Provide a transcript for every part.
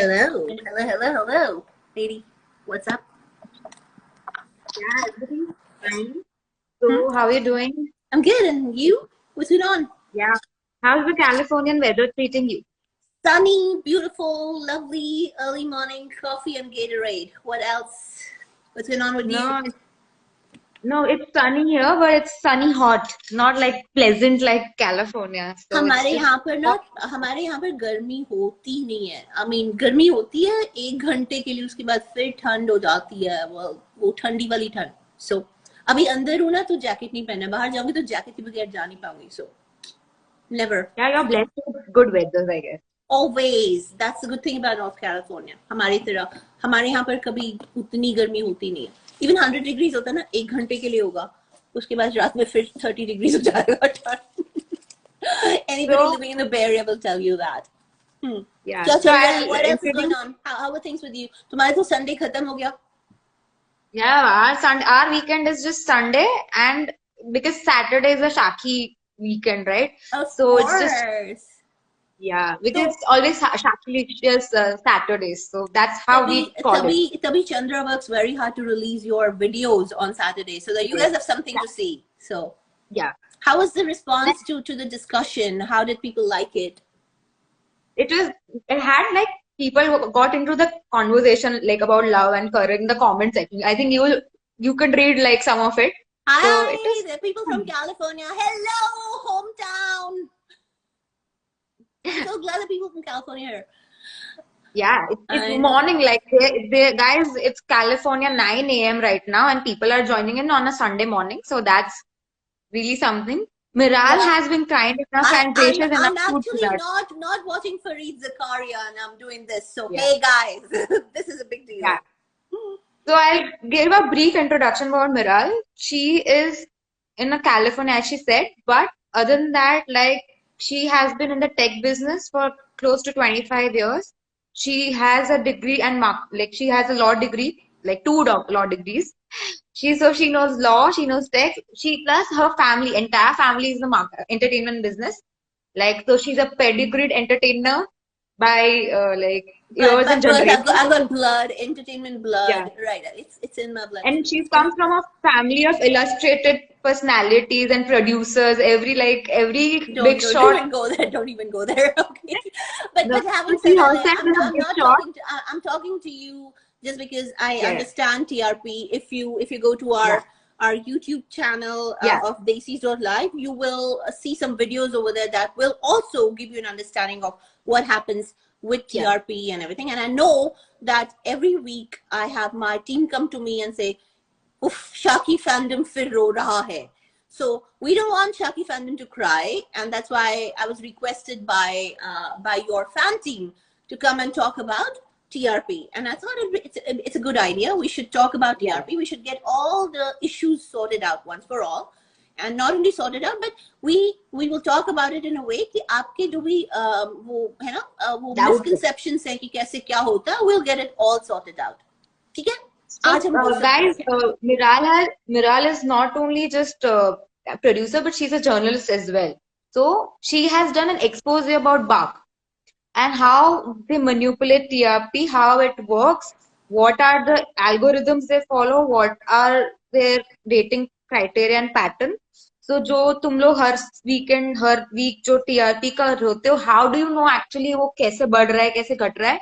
Hello, hello, hello, hello, lady. What's up? Yeah, everything's fine. So, how are you doing? I'm good, and you? What's going on? Yeah. How's the Californian weather treating you? Sunny, beautiful, lovely, early morning coffee and Gatorade. What else? What's going on with you? No, no, it's sunny here, but it's sunny hot, not like pleasant like California. So it's हमारे just यहाँ पर ना hot. हमारे यहाँ पर गर्मी होती नहीं है। I mean गर्मी होती है 1 घंटे के लिए, उसके बाद फिर ठंड हो जाती है। वो ठंडी वाली ठंड। So अभी अंदर हूँ ना, तो जैकेट नहीं पहना। बाहर जाऊंगी तो जैकेट के बगैर जा नहीं पाऊंगी। So never. Yeah, you're blessed with good weather, I guess. Always. That's the good thing about North California. हमारी तरह हमारे यहाँ पर कभी उतनी गर्मी होती नहीं है। Even 100 degrees होता है ना, 1 घंटे के लिए होगा, उसके बाद रात में फिर 30 degrees हो जाएगा। Anybody So, living in the Bay Area will tell you that. yeah. क्या So चल रहा है? I'll What else is going introduce. on? How are things with you? तुम्हारा तो Sunday खत्म हो गया। Yeah, our weekend is just Sunday, and because Saturday is a Shaki weekend, right? Of So it's just course. yeah, because तो it's always Shakilicious Saturdays. So that's how तभी we call it. तभी तभी Chandra works very hard to release your videos on Saturday so that you Yes. guys have something to see. So Yeah. how was the response to the discussion? How did people like it? It had like people who got into the conversation like about love and career in the comment section. I think you could read like some of it. So it Hi, is there are people from California. Hello, hometown. I'm so glad that people from California are here. yeah, it's I know. morning like they guys, it's California 9 a.m. right now and people are joining in on a Sunday morning. So that's really something. Miral Yeah. has been kind enough I, and I'm gracious enough I'm to do actually that. not watching Fareed Zakaria, and I'm doing this. So Yeah. hey guys, this is a big Yeah. deal. So I'll give a brief introduction about Miral. She is in a California, as she said, but other than that, like she has been in the tech business for close to 25 years. She has a degree and like she has a law degree, like two law degrees. She knows law, she knows tech. She plus her family, entire family is the entertainment business. Like so, she's a pedigreed entertainer by like But years and birth, generations. I've got blood, entertainment Yeah. blood. Right, it's in my blood. And she So comes from a family of illustrated personalities and producers. Every big don't shot. even go there. Don't even go there. Okay. No, But having she said that, herself is a I'm big not shot. talking to I'm talking to you just because I Yeah, understand TRP. If you go to yeah, our YouTube channel yeah, of Live, you will see some videos over there that will also give you an understanding of what happens with yeah. TRP and everything. And I know that every week I have my team come to me and say, "Uff, Shaki fandom fir ro raha hai." So we don't want Shaki fandom to cry, and that's why I was requested by your fan team to come and talk about TRP. And I thought it's a good idea. We should talk about Yeah. TRP. We should get all the issues sorted out once for all, and not only sorted out, but we will talk about it in a way कि आपके जो भी वो है ना वो Doubt. misconceptions हैं कि कैसे क्या होता है, we'll get it all sorted out. ठीक है? So, आज हम वो सब guys, करेंगे. Miral is not only just a producer, but she's a journalist as well. So she has done an expose about Bach and how they manipulate TRP, how it works, what are the algorithms they follow, what are their rating criteria and pattern. So जो तुम लोग हर weekend हर week जो TRP का होते हो, how do you know actually वो कैसे बढ़ रहा है कैसे घट रहा है?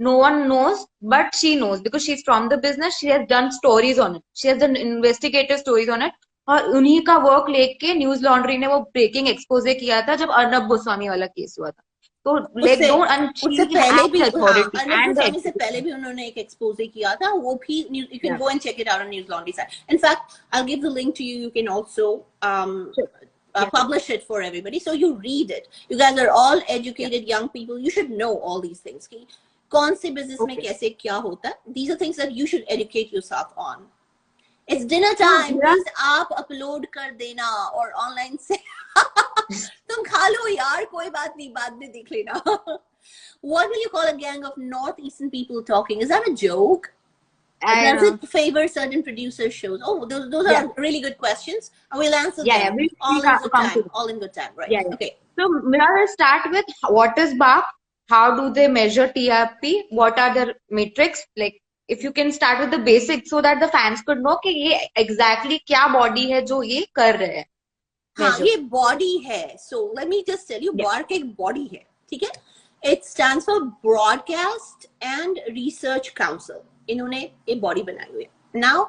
No one knows, but she knows because she's from the business. She has done stories on it. She has done investigative stories on it. और उन्हीं का वर्क लेके न्यूज लॉन्ड्री ने वो ब्रेकिंग एक्सपोजे किया था जब अर्नब गोस्वामी वाला केस हुआ था. So like उससे don't and उससे she पहले has भी the हाँ authority Arnab and the Goswami से पहले execution. भी उन्होंने एक एक्सपोजे किया था वो भी you can Yeah. go and check it out on News Laundry site. In fact, I'll give the link to you. You can also Sure. Yeah. publish it for everybody so you read it. You guys are all Yeah. educated young people. You should know all these things. कि कौन से business में Okay. कैसे क्या होता है. These are things that you should educate yourself on. It's dinner So time. Mira, Please आप upload कर देना और online से तुम खा लो यार कोई बात नहीं बाद में देख लेना. What will you call a gang of northeastern people talking? Is that a joke? I Does know. it favor certain producer shows? Oh, those Yeah. are really good questions. And we'll answer Yeah. them We all in good come to time. it. All in good time, right? Yeah. Yeah. Okay. So Mira, let's start with what is Bach how do they measure TRP, what are the metrics, like if you can start with the basics so that the fans could know कि ये exactly क्या body है जो ये कर रहे हैं हाँ measure. ये बॉडी है. So let me just tell you, BARC एक बॉडी है, ठीक है. It stands for broadcast and research council. इन्होंने ये बॉडी बनाई हुई है. नाउ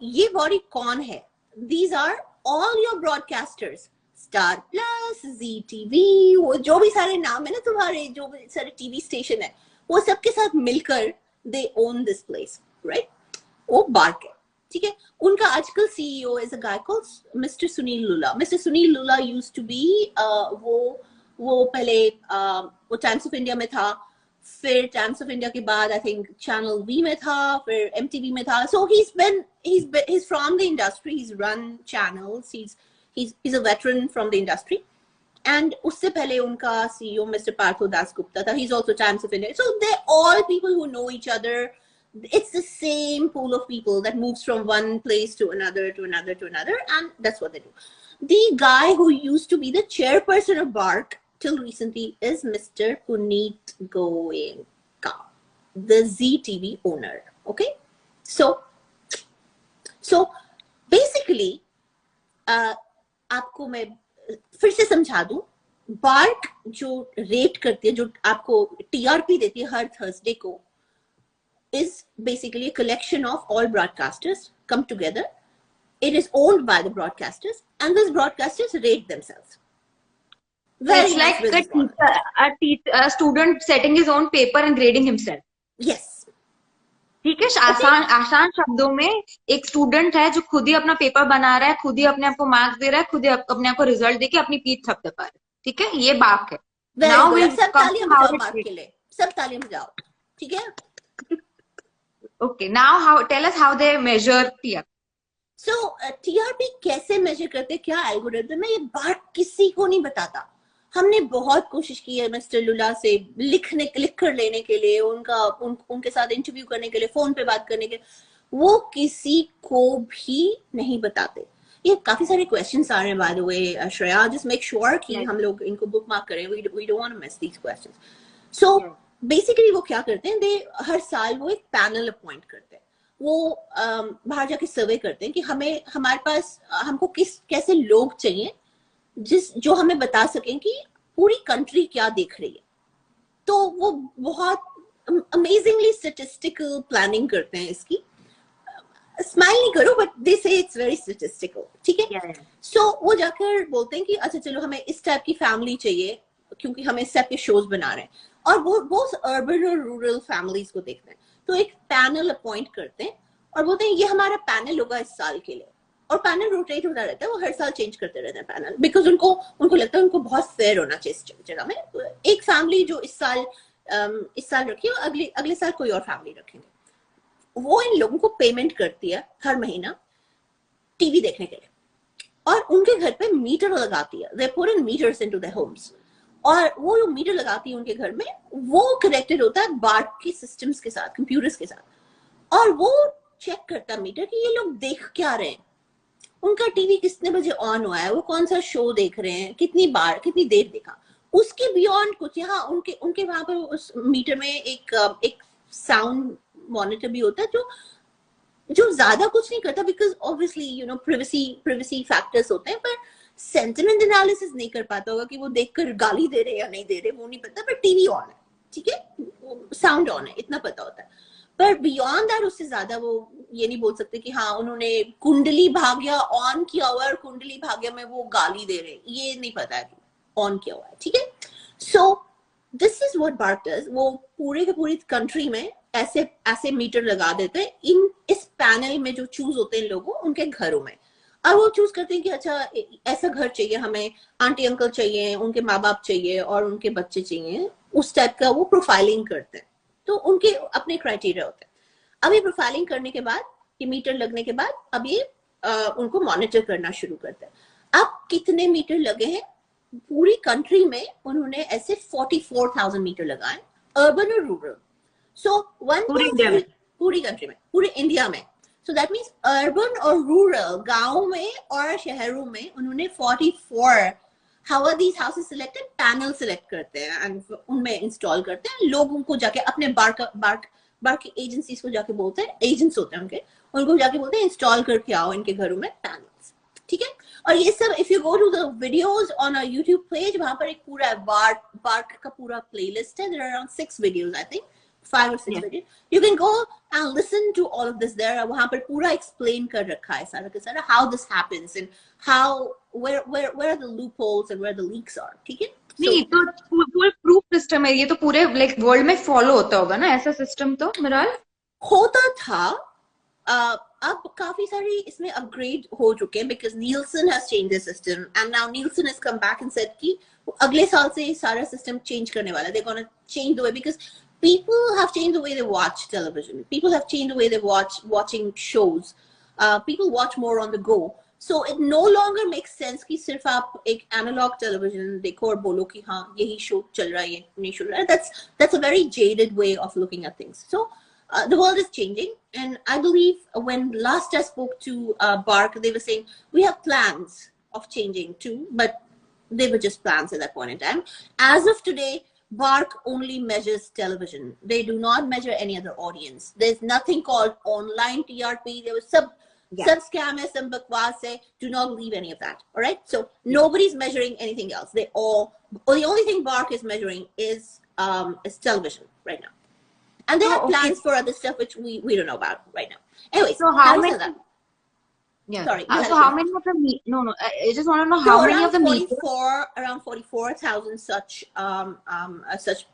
ये बॉडी कौन है? These are all your broadcasters, Star Plus, Zee TV, वो जो भी सारे नाम है ना तुम्हारे, जो भी सारे टीवी स्टेशन है, वो सबके साथ मिलकर they own this place, right. वो बार्क है, ठीक है. उनका आजकल CEO is a guy called mister Sunil Lulla. Mister Sunil Lulla used to be वो पहले वो टाइम्स ऑफ इंडिया में था, फिर टाइम्स ऑफ इंडिया के बाद आई थिंक चैनल वी में था, फिर एमटीवी में था. सो he's from the industry, he's run channels, he's a veteran from the industry. And उससे पहले उनका सीईओ मिस्टर पार्थो दास गुप्ता था. he's also Times of India. So they're all people who know each other. It's the same pool of people that moves from one place to another, and that's what they do. The guy who used to be the chairperson of BARC till recently is Mr. Puneet Goenka, the ZTV owner. Okay, so basically, आपको मैं फिर से समझा दूं. Bark जो rate करती है, जो आपको टीआरपी देती है हर थर्सडे को, is basically a collection of all broadcasters come together. It is owned by the broadcasters, and these broadcasters rate themselves. Very it's nice like a student setting his own paper and grading himself. Yes. ठीक है. आसान शब्दों में एक student है जो खुद ही अपना पेपर बना रहा है, खुद ही अपने आप को मार्क्स दे रहा है, खुद ही अपने आप को रिजल्ट देके अपनी पीठ थपथपा पा रहा है. ठीक है, ये बात है. Now we'll सब तालियां बजाओ बार्क के लिए, सब तालियां बजाओ, ठीक है. Okay, now tell us how they measure TRP. So TRP कैसे मेजर करते हैं, क्या एल्गोरिथम है, ये बार्क किसी को नहीं बताता. हमने बहुत कोशिश की है मिस्टर लुला से लिख कर लेने के लिए, उनके साथ इंटरव्यू करने के लिए, फोन पे बात करने के लिए. वो किसी को भी नहीं बताते. ये काफी सारे क्वेश्चंस आ रहे हैं by the way Shreya, just make sure कि हम लोग इनको बुक मार्क करें. We don't want to miss these questions. So basically वो क्या करते हैं, हर साल वो एक पैनल अपॉइंट करते हैं. वो बाहर जाके सर्वे करते हैं कि हमारे पास हमको कैसे लोग चाहिए जो हमें बता सकें कि पूरी कंट्री क्या देख रही है. तो वो बहुत अमेजिंगली स्टैटिस्टिकल प्लानिंग करते हैं इसकी. स्माइल नहीं करो, बट दे से इट्स वेरी स्टैटिस्टिकल, ठीक है. सो वो जाकर बोलते हैं कि अच्छा चलो हमें इस टाइप की फैमिली चाहिए, क्योंकि हमें इस टाइप के शोज बना रहे हैं, और वो अर्बन और रूरल फैमिलीज को देखते हैं. तो एक पैनल अपॉइंट करते हैं और बोलते हैं ये हमारा पैनल होगा इस साल के लिए. और पैनल रोटेट होता रहता है, वो हर साल चेंज करते रहते हैं पैनल, बिकॉज उनको लगता है उनको बहुत फेयर होना चाहिए इस जगह में. एक फैमिली जो इस साल रखी है, अगले साल कोई और फैमिली रखेंगे. वो इन लोगों को पेमेंट करती है हर महीना टीवी देखने के लिए, और उनके घर पे मीटर लगाती है. They put in meters into their homes, और वो जो मीटर लगाती है उनके घर में, वो कनेक्टेड होता है बार्क की सिस्टम्स के साथ, कंप्यूटर्स के साथ. और वो चेक करता है मीटर कि ये लोग देख क्या रहे हैं, उनका टीवी कितने बजे ऑन हुआ है, वो कौन सा शो देख रहे हैं, कितनी देर देखा. उसके बियॉन्ड कुछ यहाँ उनके वहां पर उस मीटर में एक साउंड मॉनिटर भी होता है जो ज्यादा कुछ नहीं करता, because obviously you know privacy factors होते हैं, पर सेंटिमेंट एनालिसिस नहीं कर पाता होगा कि वो देखकर गाली दे रहे या नहीं दे रहे, वो नहीं पता. पर टीवी ऑन है, ठीक है, साउंड ऑन है, इतना पता होता है. पर बियॉन्ड दैट उससे ज्यादा वो ये नहीं बोल सकते कि हाँ उन्होंने कुंडली भाग्य ऑन किया हुआ है और कुंडली भाग्य में वो गाली दे रहे हैं, ये नहीं पता है ऑन किया हुआ है, ठीक है. So this is what BARC does. वो पूरे के पूरी कंट्री में ऐसे मीटर लगा देते हैं इस पैनल में जो चूज होते हैं लोगों उनके घरों में. और वो चूज करते हैं कि अच्छा ऐसा घर चाहिए हमें, आंटी अंकल चाहिए, उनके माँ बाप चाहिए और उनके बच्चे चाहिए, उस टाइप का वो प्रोफाइलिंग करते हैं. तो उनके अपने क्राइटेरिया होते हैं. अब ये प्रोफाइलिंग करने के बाद, ये मीटर लगने के बाद, अब ये उनको मॉनिटर करना शुरू करते हैं. अब कितने मीटर लगे हैं पूरी कंट्री में, उन्होंने ऐसे 44,000 मीटर लगाए, अर्बन और रूरल. सो पूरी कंट्री में, पूरे इंडिया में. सो दैट मीन्स अर्बन और रूरल, गांव में और शहरों में उन्होंने 44 how are these houses selected? Panel select करते हैं and उनमें install करते हैं, लोग उनको जाके अपने बार के एजेंसीज को जाके बोलते हैं, एजेंट्स होते हैं उनको जाके बोलते हैं इंस्टॉल करके आओ इनके घरों में पैनल्स, ठीक है। और ये सब if you go to the videos on a YouTube page, वहां पर एक पूरा बार्क का पूरा प्लेलिस्ट है, there are around 6 videos I think 5 or 6 videos. You can go and listen to all of this there. वहाँ पर पूरा explain कर रखा है सारा के सारा how this happens and how where the loopholes and where the leaks are. ठीक है? नहीं तो फुल प्रूफ सिस्टम है ये, तो पूरे लाइक वर्ल्ड में फॉलो होता होगा ना ऐसा सिस्टम, तो मिराल होता था। अब काफी सारी इसमें अपग्रेड हो चुके हैं because Nielsen has changed the system and now Nielsen has come back and said कि अगले साल से सारा सिस्टम चेंज करने वाला है. They're gonna change the way because people have changed the way they watch television. People have changed the way they watching shows. People watch more on the go. So it no longer makes sense कि सिर्फ आप एक analog television देखो और बोलो कि हाँ यही show चल रहा है, ये नहीं चल रहा है. That's a very jaded way of looking at things. So the world is changing, and I believe when last I spoke to Bark, they were saying we have plans of changing too, but they were just plans at that point in time. As of today, Bark only measures television. They do not measure any other audience. There's nothing called online TRP. There was some scam hai, some bakwas hai. Do not believe any of that. All right. So nobody's measuring anything else. The only thing Bark is measuring is television right now. And they have plans for other stuff which we don't know about right now. Anyway, so how many? Yeah. Sorry. So how many of them? No. I just want to know how many of them. Around 44,000 such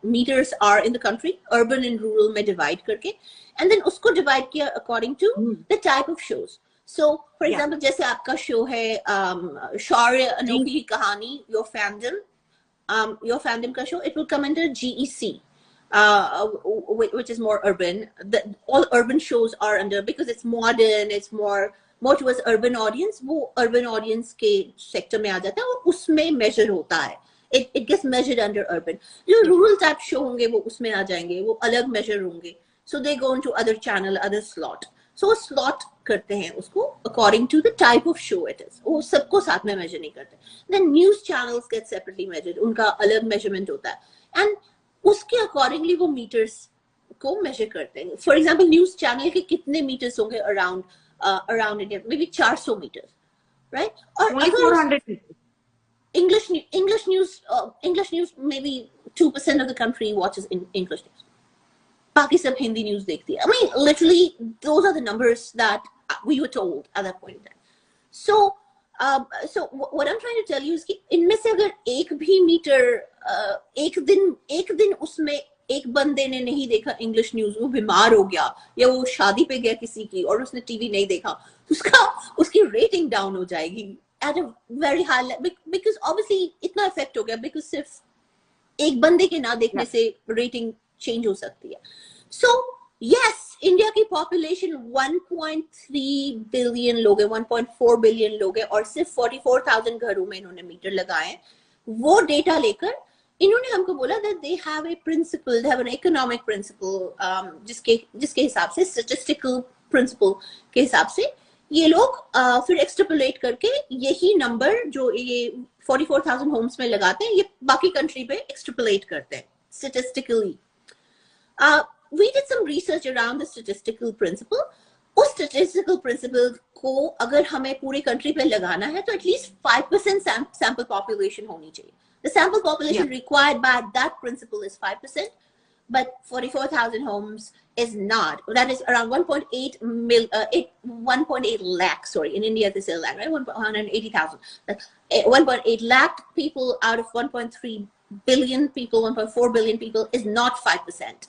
meters are in the country, urban and rural में divide करके, and then उसको divide किया according to the type of shows. So, for example, जैसे आपका show है शौर्य अनोखी कहानी, your fandom का show, it will come under GEC. Which is more urban. All urban shows are under, because it's modern, it's more towards urban audience. वो urban audience के sector में आ जाता है और उसमें measure होता है. It gets measured under urban. जो rural type show होंगे वो उसमें आ जाएंगे, वो अलग measure होंगे. So they go into other channel, other slot. So slot करते हैं उसको according to the type of show it is. वो सबको साथ में measure नहीं करते. Then news channels get separately measured. उनका अलग measurement होता है. And उसके अकॉर्डिंगली वो मीटर्स को मेजर करते हैं. फॉर एग्जांपल न्यूज चैनल के कितने मीटर्स होंगे around India, maybe 400 meters, right? और 400 English news maybe 2% of the country watches in English news. बाकी सब हिंदी न्यूज देखती है. I mean literally those are the numbers that we were told at that point in time. So what I'm trying to tell you is कि इनमें से अगर एक भी मीटर एक दिन उसमें एक बंदे ने नहीं देखा इंग्लिश न्यूज, वो बीमार हो गया या वो शादी पे गया किसी की और उसने टीवी नहीं देखा, उसकी रेटिंग डाउन हो जाएगी at a very high level because obviously इतना इफेक्ट हो गया because सिर्फ एक बंदे के ना देखने से रेटिंग चेंज हो सकती है. So yes, इंडिया की पॉपुलेशन 1.3 बिलियन लोग हैं, 1.4 बिलियन लोग हैं और सिर्फ 44,000 घरों में इन्होंने मीटर लगाए हैं. वो डेटा लेकर इन्होंने हमको बोला that they have a principle, they have an economic principle, जिसके हिसाब से statistical principle के हिसाब से ये लोग फिर एक्सट्रापोलेट करके यही नंबर जो ये 44,000 होम्स में लगाते हैं ये बाकी कंट्री पे एक्सट्रापोलेट करते हैं statistically. We did some research around the statistical principle. उस statistical principle को अगर हमें पूरे कंट्री पे लगाना है तो एटलीस्ट 5% sample population होनी चाहिए. The sample population required by that principle is 5%, but 44,000 homes is not. That is around 1.8 lakh. Sorry, in India they say lakh, right? 180,000. 1.8 lakh people out of 1.3 billion people, 1.4 billion people is not 5%.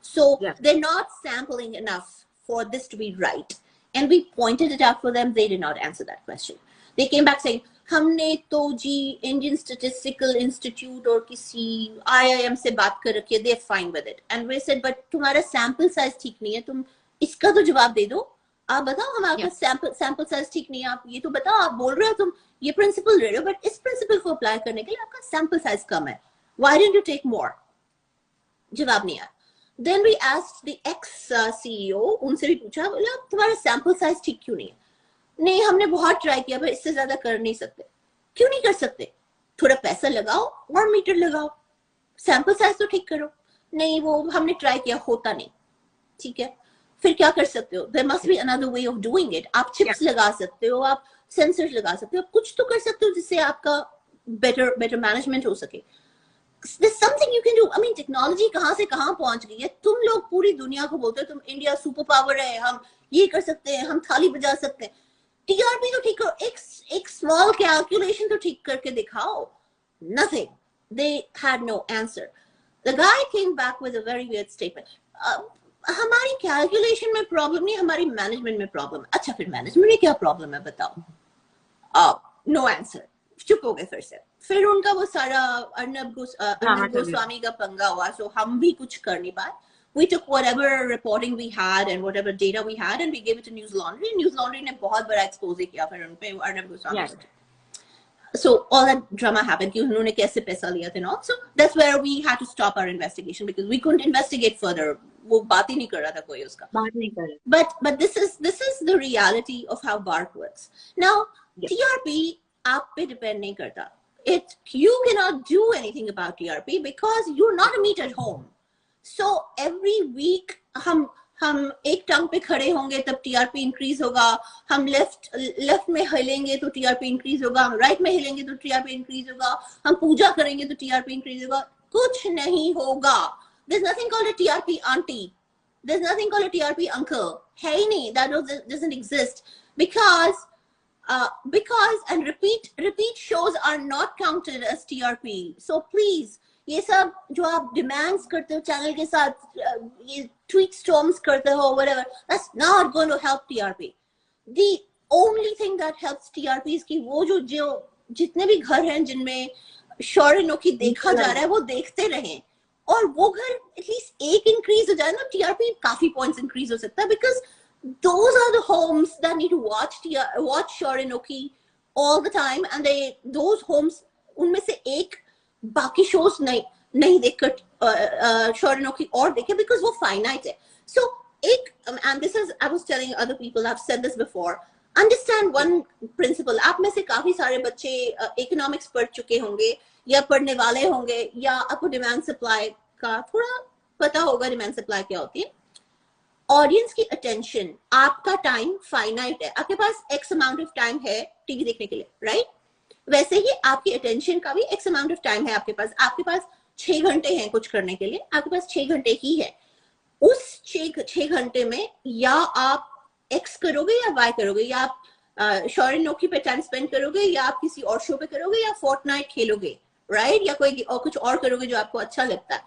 So they're not sampling enough for this to be right. And we pointed it out for them. They did not answer that question. They came back saying, हमने तो जी Indian statistical institute और किसी IIM से बात कर रखी है, they're fine with it. And we said, but तुम्हारा सैंपल साइज ठीक नहीं है, तुम इसका तो जवाब दे दो. आप बताओ हमारा सैंपल साइज ठीक नहीं है, आप ये तो बताओ. आप बोल रहे हो तुम ये प्रिंसिपल ले रहे हो, बट इस प्रिंसिपल को अप्लाई करने के लिए आपका सैंपल साइज कम है. Why didn't you take more? जवाब नहीं आया. Then we asked the ex-CEO, उनसे भी पूछा, बोला तुम्हारा सैंपल साइज ठीक क्यों नहीं है? नहीं हमने बहुत ट्राई किया पर इससे ज्यादा कर नहीं सकते. क्यों नहीं कर सकते? थोड़ा पैसा लगाओ और मीटर लगाओ, सैंपल साइज तो ठीक करो। नहीं, वो हमने ट्राई किया, होता नहीं, ठीक है, फिर क्या कर सकते हो? There must be another way of doing it. आप चिप्स लगा सकते हो, आप सेंसर्स लगा सकते हो, आप कुछ तो कर सकते हो जिससे आपका बेटर मैनेजमेंट हो सके। There's something you can do. I mean, technology कहाँ से कहाँ पहुंच गई है। तुम लोग पूरी दुनिया को बोलते हो तुम इंडिया सुपर पावर है, हम ये कर सकते हैं, हम थाली बजा सकते हैं। टीआरपी तो ठीक करो, एक स्मॉल कैलकुलेशन तो ठीक करके दिखाओ। Nothing. They had no answer. The guy came back with a very weird statement. हमारी कैलकुलेशन में प्रॉब्लम नहीं, हमारी मैनेजमेंट में प्रॉब्लम। अच्छा, फिर मैनेजमेंट में क्या प्रॉब्लम है बताओ? नो आंसर, चुप हो गए फिर उनका वो सारा अर्नब गोस्वामी का पंगा हुआ। सो हम भी कुछ कर नहीं पाए। We took whatever reporting we had and whatever data we had and we gave it to News Laundry. News Laundry ने बहुत बड़ा expose किया फिर उन पे Arnab Goswami. So all that drama happened कि उन्होंने कैसे पैसा लिया था ना। So that's where we had to stop our investigation because we couldn't investigate further. वो बात ही नहीं कर रहा था कोई उसका। बात नहीं कर रहा। But this is the reality of how BARC works. Now TRP आप पे depend नहीं करता। You cannot do anything about TRP because you're not a meet at home. So every week हम एक टंग पे खड़े होंगे तब टीआरपी इंक्रीज होगा, हम लेफ्ट में हिलेंगे तो टीआरपी इंक्रीज होगा, हम राइट में हिलेंगे तो टीआरपी इंक्रीज होगा, हम पूजा करेंगे तो टीआरपी इंक्रीज होगा। कुछ नहीं होगा। There's nothing called a TRP auntie. There's nothing called a TRP uncle. है ही नहीं, that doesn't exist because and repeat shows are not counted as TRP. So please, ये सब जो आप डिमांड्स करते हो चैनल के साथ, ये ट्वीट स्टॉर्म्स करते हो, whatever, that's not going to help TRP. The only thing that helps TRP is कि वो जो जितने भी घर हैं जिनमें शौर्य नोकी देखा जा रहा है वो देखते रहें, और वो घर एटलीस्ट एक इंक्रीज हो जाए ना, टीआरपी काफी पॉइंट्स इंक्रीज हो सकता है। Because those are the homes that need to watch Shaurya Noki all the time, and those homes, उनमें से एक बाकी शोज नहीं देखकर शौर्य नोकी और देखे, बिकॉज वो फाइनाइट है। सो एक, and this is, I was telling other people, I've said this before, understand one principle. आप में से काफी सारे बच्चे इकोनॉमिक्स पढ़ चुके होंगे या पढ़ने वाले होंगे, या आपको डिमांड सप्लाई का थोड़ा पता होगा, डिमांड सप्लाई क्या होती है। ऑडियंस की अटेंशन, आपका टाइम फाइनाइट है, आपके पास एक्स अमाउंट ऑफ टाइम है टीवी देखने के लिए, राइट? वैसे ही आपकी अटेंशन का भी एक्स अमाउंट ऑफ टाइम है आपके पास 6 घंटे हैं कुछ करने के लिए, आपके पास 6 घंटे ही है। उस 6 घंटे में या आप एक्स करोगे या वाई करोगे, या आप शौर्य नोकी पे टाइम स्पेंड करोगे, या आप किसी और शो पे करोगे, या फोर्टनाइट खेलोगे, राइट? या कोई और कुछ और करोगे जो आपको अच्छा लगता है।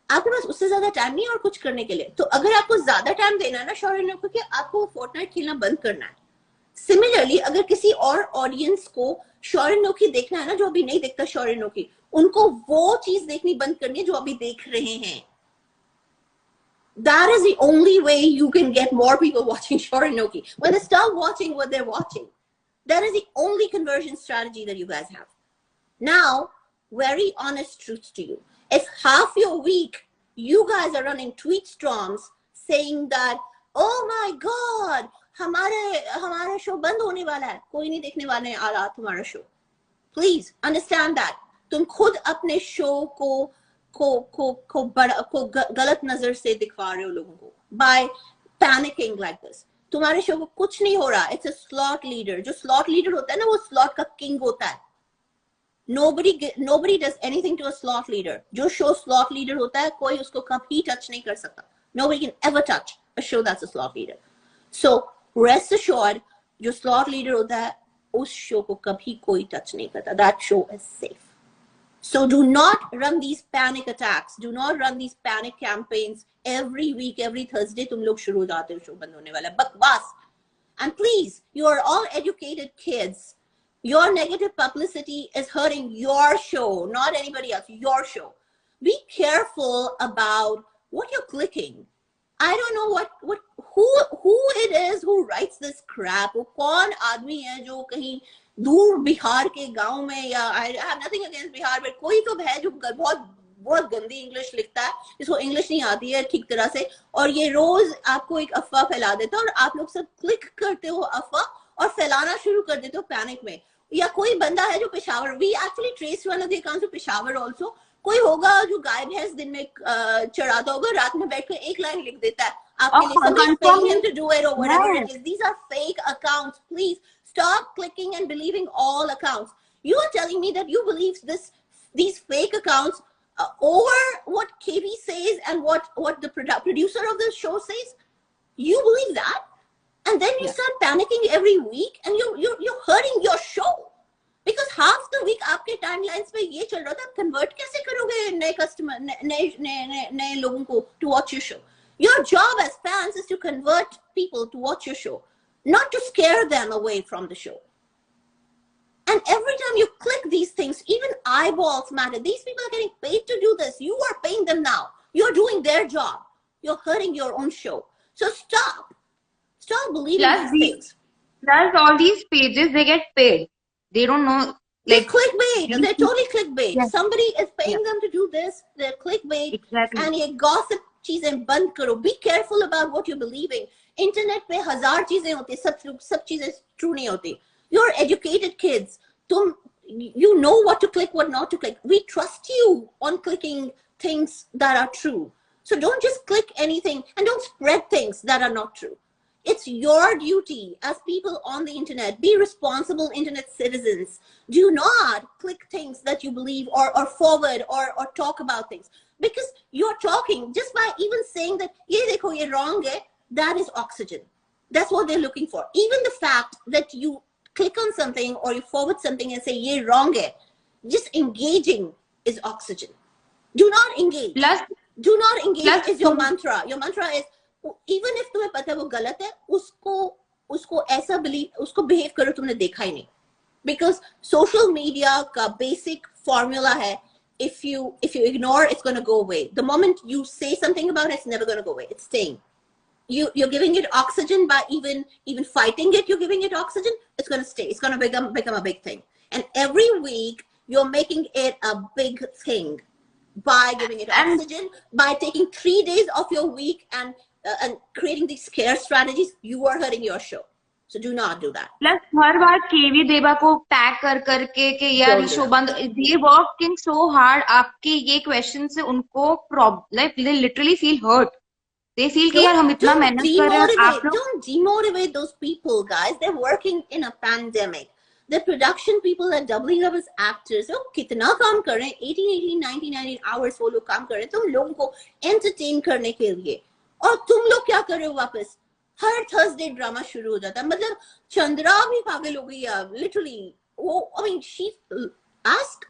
आपके पास उससे ज्यादा टाइम नहीं है और कुछ करने के लिए। तो अगर आपको ज्यादा टाइम देना है ना शौर्य नोकी के, आपको फोर्टनाइट खेलना बंद करना है। सिमिलरली अगर किसी और ऑडियंस को शौर्य नोकी देखना है ना, जो अभी नहीं देखता शौर्य नोकी, उनको वो चीज देखनी बंद करनी है जो अभी देख रहे हैं। That is the only way you can get more people watching Shorty Noki. When they start watching what they're watching, that is the only conversion strategy that you guys have. Now, very honest truth to you. If half your week you guys are running tweet storms saying that, oh my God, हमारा show बंद होने वाला है, कोई नहीं देखने वाले आ रहा तुम्हारा शो। Please understand that. तुम खुद अपने शो को गलत नजर से दिखवा रहे हो लोगों को by panicking like this. तुम्हारे शो को कुछ नहीं हो रहा। It's a slot leader. जो slot leader होता है ना, वो slot का king होता है। Nobody does anything to a slot leader. जो शो slot leader होता है, कोई उसको कभी touch नहीं कर सकता। Nobody can ever touch a show that's a slot leader. So rest assured, जो slot leader होता है, उस शो को कभी कोई touch नहीं करता। That show is safe. So do not run these panic attacks. Do not run these panic campaigns every week, every Thursday. तुम लोग शुरू हो जाते हो शो बंद होने वाला, बकवास। And please, you are all educated kids. Your negative publicity is hurting your show, not anybody else. Your show. Be careful about what you're clicking. I don't know who it is who writes this crap. वो कौन आदमी है जो कहीं दूर बिहार के गांव में, या I have nothing against Bihar, but कोई तो है जो बहुत गंदी इंग्लिश लिखता है, जिसको इंग्लिश नहीं आती है ठीक तरह से, और ये रोज आपको एक अफवाह फैला देता है, और आप लोग सब क्लिक करते हो अफवाह और फैलाना शुरू कर देते हो पैनिक में। या कोई बंदा है जो Peshawar, we actually trace one of the accounts of Peshawar also, कोई होगा जो गाय भैंस दिन में चढ़ाता होगा, रात में बैठ कर एक लाइन लिख देता है आपके लिए, somebody's paying him to do it or whatever it is. These are fake accounts. Please stop clicking and believing all accounts. You are telling me that you believe these fake accounts over what KV says and what the producer of the show says. You believe that, and then you start panicking every week, and you're hurting your show. Because half the week आपके timelines पे ये चल रहा था, convert कैसे करोगे नए customer, नए लोगों को to watch your show? Your job as fans is to convert people to watch your show, not to scare them away from the show. And every time you click these things, even eyeballs matter. These people are getting paid to do this. You are paying them now. You're doing their job. You're hurting your own show. So stop believing these things. Plus all these pages, they get paid. They don't know, like, they're clickbait. They're totally clickbait. Yes. Somebody is paying them to do this. They're clickbait. Exactly. And ये gossip चीजें बंद करो. Be careful about what you're believing. Internet पे हजार चीजें होती हैं, सब चीजें true नहीं होती. You're educated kids. You know what to click, what not to click. We trust you on clicking things that are true. So don't just click anything, and don't spread things that are not true. It's your duty as people on the internet. Be responsible internet citizens. Do not click things that you believe or forward or talk about things. Because you're talking, just by even saying that, ye dekho, ye wrong hai, that is oxygen. That's what they're looking for. Even the fact that you click on something or you forward something and say, ye wrong hai, just engaging is oxygen. Do not engage. Do not engage is your mantra. Your mantra is, even if तुम्हें पता है वो गलत है, उसको ऐसा believe, उसको behave करो तुमने देखा ही नहीं. Because social media का basic formula है, if you ignore, it's going to go away. The moment you say something about it, it's never going to go away. It's staying. You're giving it oxygen by even fighting it. You're giving it oxygen. It's going to stay. It's going to become a big thing. And every week you're making it a big thing by giving it oxygen, by taking 3 days of your week and creating these scare strategies. You are hurting your show. So do not do that. Plus, हर बार केवी देवा को tag कर करके कि यार ये show बंद. They working so hard. आपके ये क्वेश्चन से उनको like they literally feel hurt. They feel कि यार हम इतना मेहनत कर रहे हैं, आप लोग. Don't demotivate those people, guys. They're working in a pandemic. The production people are doubling up as actors. वो कितना काम कर रहे हैं? 18, 19 hours वो लोग काम कर रहे हैं तुम लोगों को entertain करने के लिए. और तुम लोग क्या कर रहे हो वापस? हर थर्सडे ड्रामा शुरू हो जाता है. मतलब चंद्रा भी पागल हो गई है लिटरली. वो I mean she ask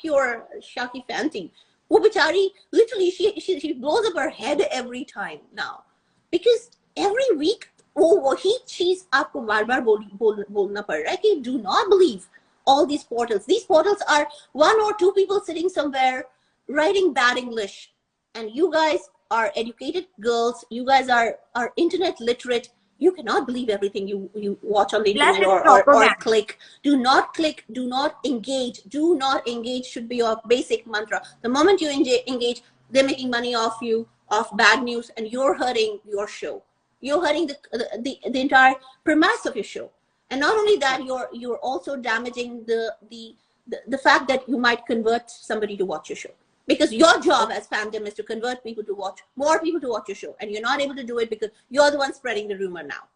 your Shaki fan team. वो बेचारी literally she blows up her head every time now because every week वो ही चीज आपको बार-बार बोलना पड़ रहा है कि do not believe all these portals. These portals are 1 or 2 people sitting somewhere writing bad English, and you guys are educated girls, you guys are internet literate. You cannot believe everything you watch on the internet or click. Do not click, do not engage. Do not engage should be your basic mantra. The moment you engage, they're making money off you, off bad news, and you're hurting your show. You're hurting the entire premise of your show. And not only that, you're also damaging the fact that you might convert somebody to watch your show. Because your job as fandom is to convert people to watch, more people to watch your show. And you're not able to do it because you're the one spreading the rumor now.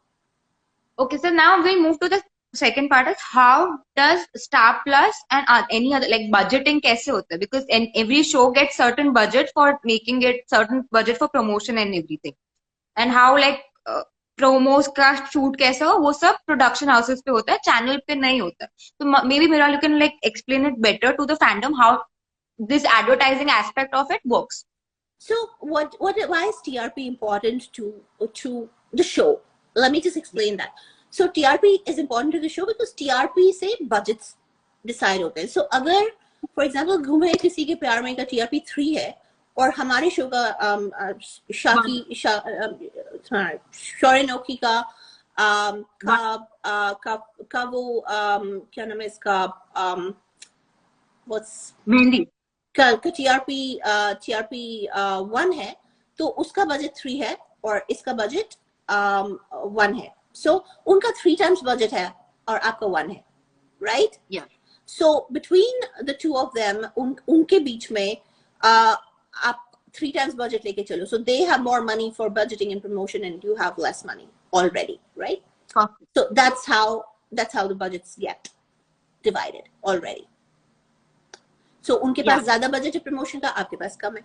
Okay, so now we move to the second part is how does Star Plus and any other, like budgeting kaise hota hai? Because every show gets certain budget for making it, certain budget for promotion and everything. And how like promos का shoot कैसा हो, वो सब production houses पे होता है, channel पे नहीं होता. So maybe Miral, you can like explain it better to the fandom how this advertising aspect of it works. So why is TRP important to the show? Let me just explain that. So TRP is important to the show because TRP से budgets decide होते हैं. So अगर for example घूमे किसी के प्यार में का TRP 3 है और हमारे शो का शौरनोकी का वो क्या नाम है इसका what's मेहंदी का TRP 1 है तो उसका बजट 3 है और इसका बजट 1 है. So उनका 3 times बजट है और आपका 1 है. right? Yeah. So between the two of them, unke beech mein, आप 3 times budget leke chalo. So they have more money for budgeting and promotion, and you have less money already, right? Perfect. So that's how the budgets get divided already. So उनके पास ज़्यादा budget है promotion का, आपके पास कम है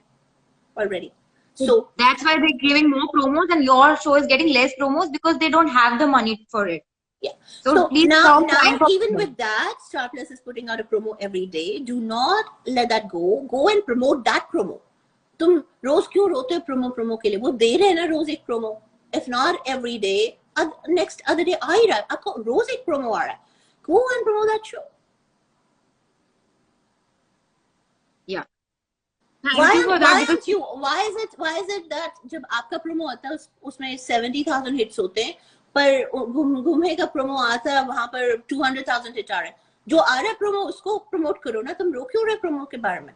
already. So that's why they're giving more promos, and your show is getting less promos because they don't have the money for it. Yeah. So please now stop even with that, Star Plus is putting out a promo every day. Do not let that go. Go and promote that promo. तुम रोज क्यों रोते हो promo के लिए? वो दे रहे हैं ना रोज एक promo. If not every day, next other day आ ही रहा है. आपको रोज एक promo आ रहा है. Go and promote that show. Yeah. Why is it that जब आपका promo आता है उसमें 70,000 hits होते हैं, पर घूमे का promo आता है वहां पर 200,000 hit आ रहे हैं? जो आ रहा है promo उसको promote करो ना. तुम रो क्यों रहे promo के बारे में?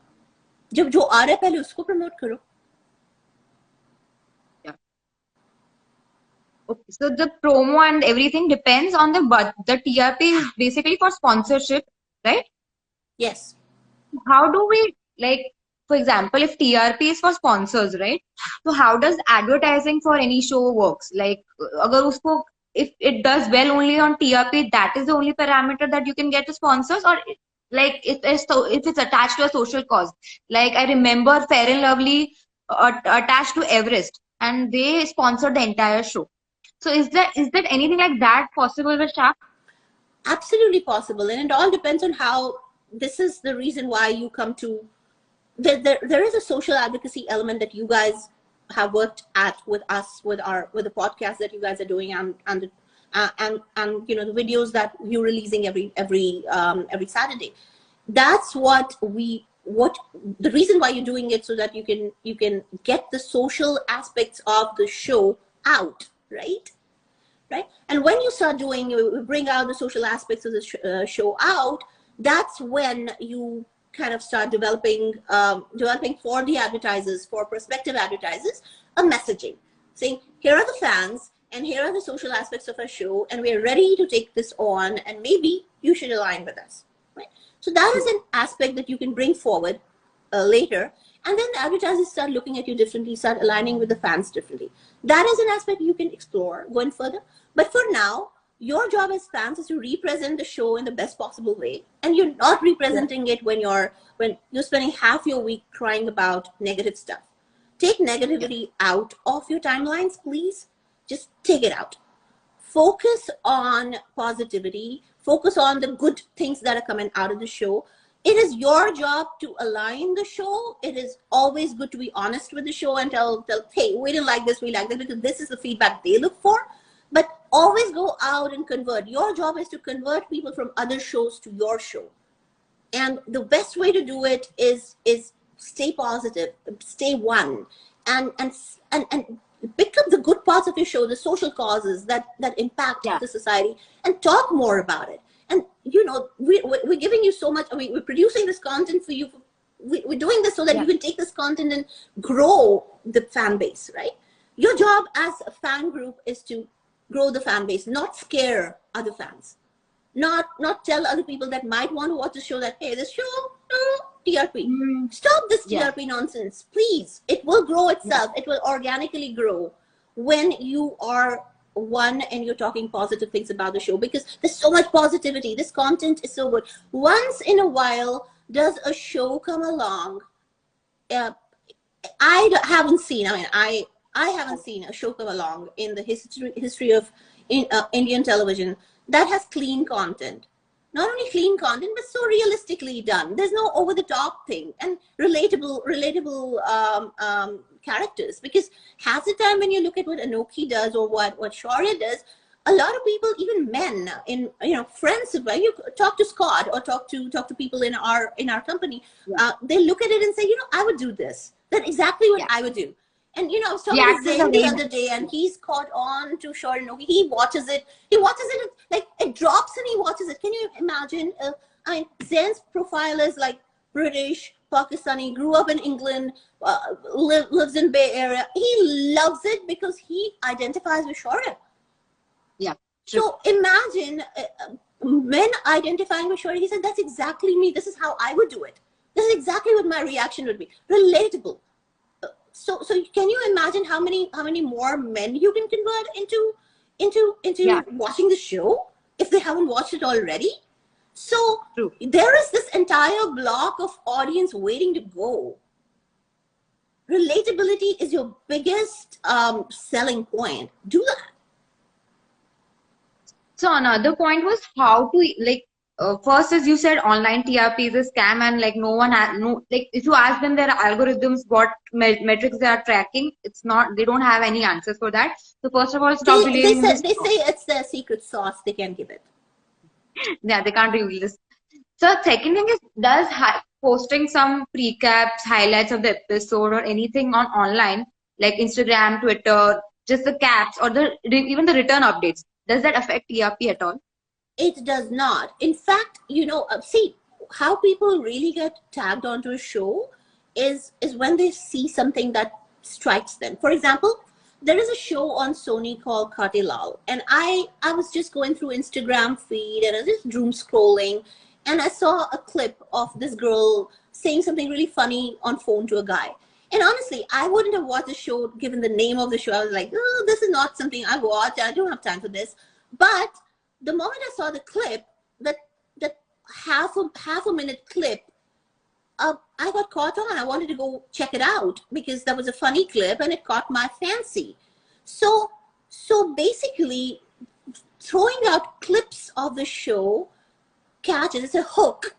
जब जो आ रहा है पहले उसको promote करो. Yeah. Okay. So the promo and everything depends on the TRP is basically for sponsorship, right? Yes. How do we, like, for example, if TRP is for sponsors, right? So how does advertising for any show works? Like, if it does well only on TRP, that is the only parameter that you can get to sponsors, or like if it's attached to a social cause. Like I remember Fair and Lovely attached to Everest, and they sponsored the entire show. So is that anything like that possible with Shark? Absolutely possible, and it all depends on how. This is the reason why you come to. There is a social advocacy element that you guys have worked at with us, with the podcast that you guys are doing, and you know, the videos that you're releasing every Saturday. That's the reason why you're doing it, so that you can get the social aspects of the show out, right? And when you start doing, you bring out the social aspects of the show out. That's when you kind of start developing for the advertisers, for prospective advertisers, a messaging saying, here are the fans and here are the social aspects of our show, and we're ready to take this on, and maybe you should align with us, right? So that is an aspect that you can bring forward later, and then the advertisers start looking at you differently, start aligning with the fans differently. That is an aspect you can explore going further. But for now, your job as fans is to represent the show in the best possible way, and you're not representing it when you're spending half your week crying about negative stuff. Take negativity out of your timelines, please. Just take it out. Focus on positivity. Focus on the good things that are coming out of the show. It is your job to align the show. It is always good to be honest with the show and tell, hey, we didn't like this, we like this, because this is the feedback they look for. But always go out and convert. Your job is to convert people from other shows to your show. And the best way to do it is stay positive, stay one, and pick up the good parts of your show, the social causes that impact the society, and talk more about it. And you know, we're giving you so much. I mean, we're producing this content for you. We're doing this so that you can take this content and grow the fan base, right? Your job as a fan group is to grow the fan base, not scare other fans, not tell other people that might want to watch the show that, hey, this show, no, TRP. Stop this TRP nonsense, please. It will grow itself. It will organically grow when you are one and you're talking positive things about the show, because there's so much positivity. This content is so good. Once in a while, does a show come along? I haven't seen a show come along in the history of Indian television that has clean content. Not only clean content, but so realistically done. There's no over-the-top thing, and relatable characters. Because half the time when you look at what Anokhi does or what Shaurya does, a lot of people, even men, friends, when you talk to Scott or talk to people in our company, they look at it and say, I would do this. That's exactly what I would do. And I was talking to Zain the other day, and he's caught on to Shaurya Anokhi. He watches it like it drops, and he watches it. Can you imagine? Zain's profile is like British, Pakistani, grew up in England, lives in Bay Area. He loves it because he identifies with Shaurya. Yeah. So imagine when identifying with Shorty, he said, that's exactly me. This is how I would do it. This is exactly what my reaction would be. Relatable. So can you imagine how many more men you can convert into watching the show if they haven't watched it already? So True. there is this entire block of audience waiting to go. Relatability is your biggest selling point. Do that. So another point was how to like first, as you said, online TRP is a scam, and like no one has no like if you ask them their algorithms what metrics they are tracking, it's not, they don't have any answers for that. So first of all, stop believing in this. They say it's their secret sauce. They can't give it. Yeah, they can't reveal this. So second thing is, does posting some precaps, highlights of the episode or anything on online like Instagram, Twitter, just the caps or the even the return updates, does that affect TRP at all? It does not. In fact, see how people really get tagged onto a show is when they see something that strikes them. For example, there is a show on Sony called Khate Lal, and I was just going through Instagram feed and I was just doom scrolling, and I saw a clip of this girl saying something really funny on phone to a guy. And honestly, I wouldn't have watched the show given the name of the show. I was like, oh, this is not something I watch. I don't have time for this. But the moment I saw the clip, that half a minute clip, I got caught on. I wanted to go check it out because that was a funny clip and it caught my fancy. So basically, throwing out clips of the show catches, it's a hook.